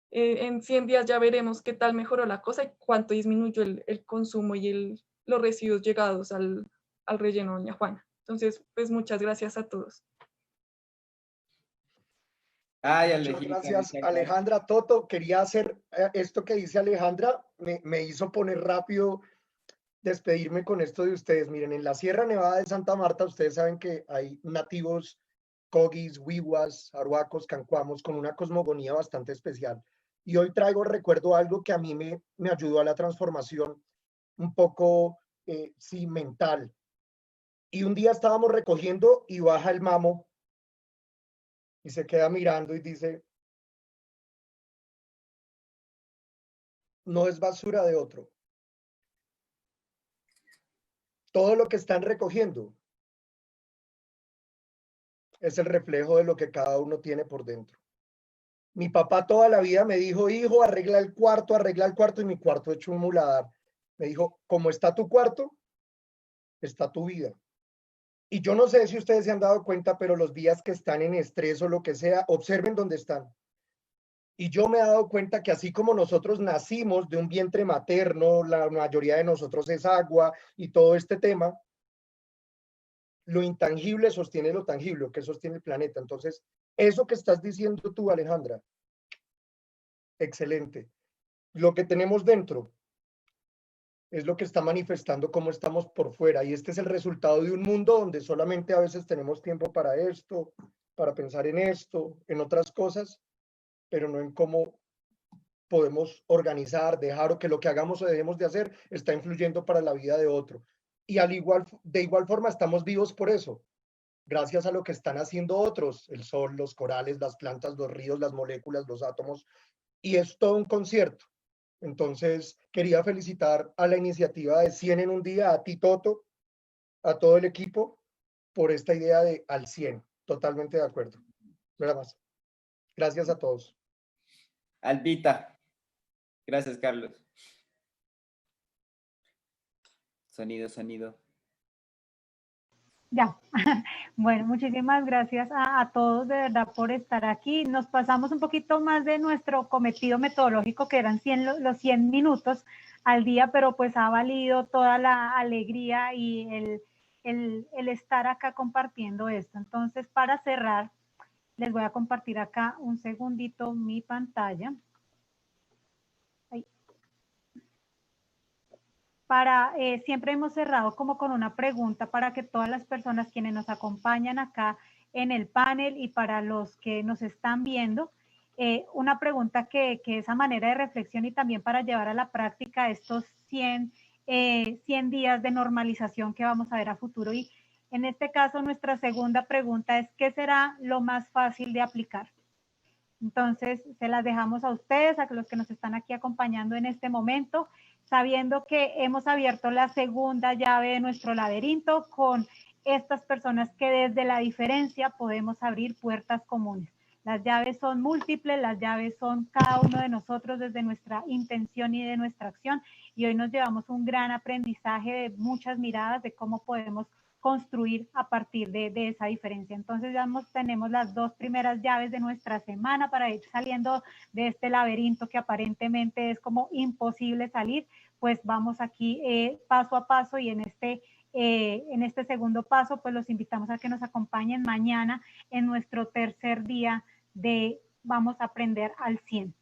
en 100 días ya veremos qué tal mejoró la cosa y cuánto disminuyó el consumo y los residuos llegados al relleno Doña Juana. Entonces, pues muchas gracias a todos. Ay, Muchas Alejita, gracias, muchas gracias. Alejandra. Toto, quería hacer esto que dice Alejandra, me hizo poner rápido, despedirme con esto de ustedes. Miren, en la Sierra Nevada de Santa Marta, ustedes saben que hay nativos cogis, wiwas, aruacos, cancuamos, con una cosmogonía bastante especial. Y hoy traigo recuerdo algo que a mí me ayudó a la transformación un poco, sí, mental. Y un día estábamos recogiendo y baja el mamo y se queda mirando y dice, no es basura de otro. Todo lo que están recogiendo es el reflejo de lo que cada uno tiene por dentro. Mi papá toda la vida me dijo, hijo, arregla el cuarto, y mi cuarto hecho un muladar. Me dijo, como está tu cuarto, está tu vida. Y yo no sé si ustedes se han dado cuenta, pero los días que están en estrés o lo que sea, observen dónde están. Y yo me he dado cuenta que así como nosotros nacimos de un vientre materno, la mayoría de nosotros es agua y todo este tema, lo intangible sostiene lo tangible, que sostiene el planeta. Entonces, eso que estás diciendo tú, Alejandra, excelente. Lo que tenemos dentro es lo que está manifestando cómo estamos por fuera. Y este es el resultado de un mundo donde solamente a veces tenemos tiempo para esto, para pensar en esto, en otras cosas, pero no en cómo podemos organizar, dejar o que lo que hagamos o dejemos de hacer está influyendo para la vida de otro. Y de igual forma estamos vivos por eso, gracias a lo que están haciendo otros, el sol, los corales, las plantas, los ríos, las moléculas, los átomos, y es todo un concierto. Entonces, quería felicitar a la iniciativa de 100 en un día, a ti, Toto, a todo el equipo, por esta idea de al 100. Totalmente de acuerdo. Nada más. Gracias a todos. Albita. Gracias, Carlos. Sonido, sonido. Ya, bueno, muchísimas gracias a todos de verdad por estar aquí. Nos pasamos un poquito más de nuestro cometido metodológico, que eran los 100 minutos al día, pero pues ha valido toda la alegría y el estar acá compartiendo esto. Entonces, para cerrar, les voy a compartir acá un segundito mi pantalla. Siempre hemos cerrado como con una pregunta para que todas las personas quienes nos acompañan acá en el panel y para los que nos están viendo, una pregunta que es a manera de reflexión y también para llevar a la práctica estos 100 días de normalización que vamos a ver a futuro. Y en este caso, nuestra segunda pregunta es, ¿qué será lo más fácil de aplicar? Entonces, se las dejamos a ustedes, a los que nos están aquí acompañando en este momento, sabiendo que hemos abierto la segunda llave de nuestro laberinto con estas personas que desde la diferencia podemos abrir puertas comunes. Las llaves son múltiples, las llaves son cada uno de nosotros desde nuestra intención y de nuestra acción, y hoy nos llevamos un gran aprendizaje de muchas miradas de cómo podemos construir a partir de esa diferencia. Entonces ya tenemos las 2 primeras llaves de nuestra semana para ir saliendo de este laberinto que aparentemente es como imposible salir. Pues vamos aquí paso a paso, y en este segundo paso pues los invitamos a que nos acompañen mañana en nuestro tercer día de Vamos a Aprender al 100.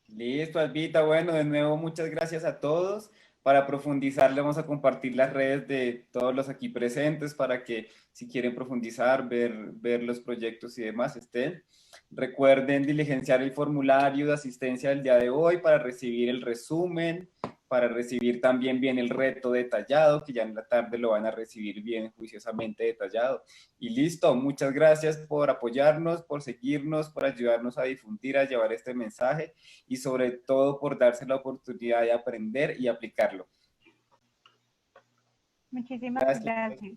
Listo, Albita. Bueno, de nuevo, muchas gracias a todos. Para profundizar, le vamos a compartir las redes de todos los aquí presentes para que si quieren profundizar, ver los proyectos y demás estén. Recuerden diligenciar el formulario de asistencia del día de hoy para recibir el resumen, para recibir también bien el reto detallado, que ya en la tarde lo van a recibir bien juiciosamente detallado. Y listo, muchas gracias por apoyarnos, por seguirnos, por ayudarnos a difundir, a llevar este mensaje y sobre todo por darse la oportunidad de aprender y aplicarlo. Muchísimas gracias.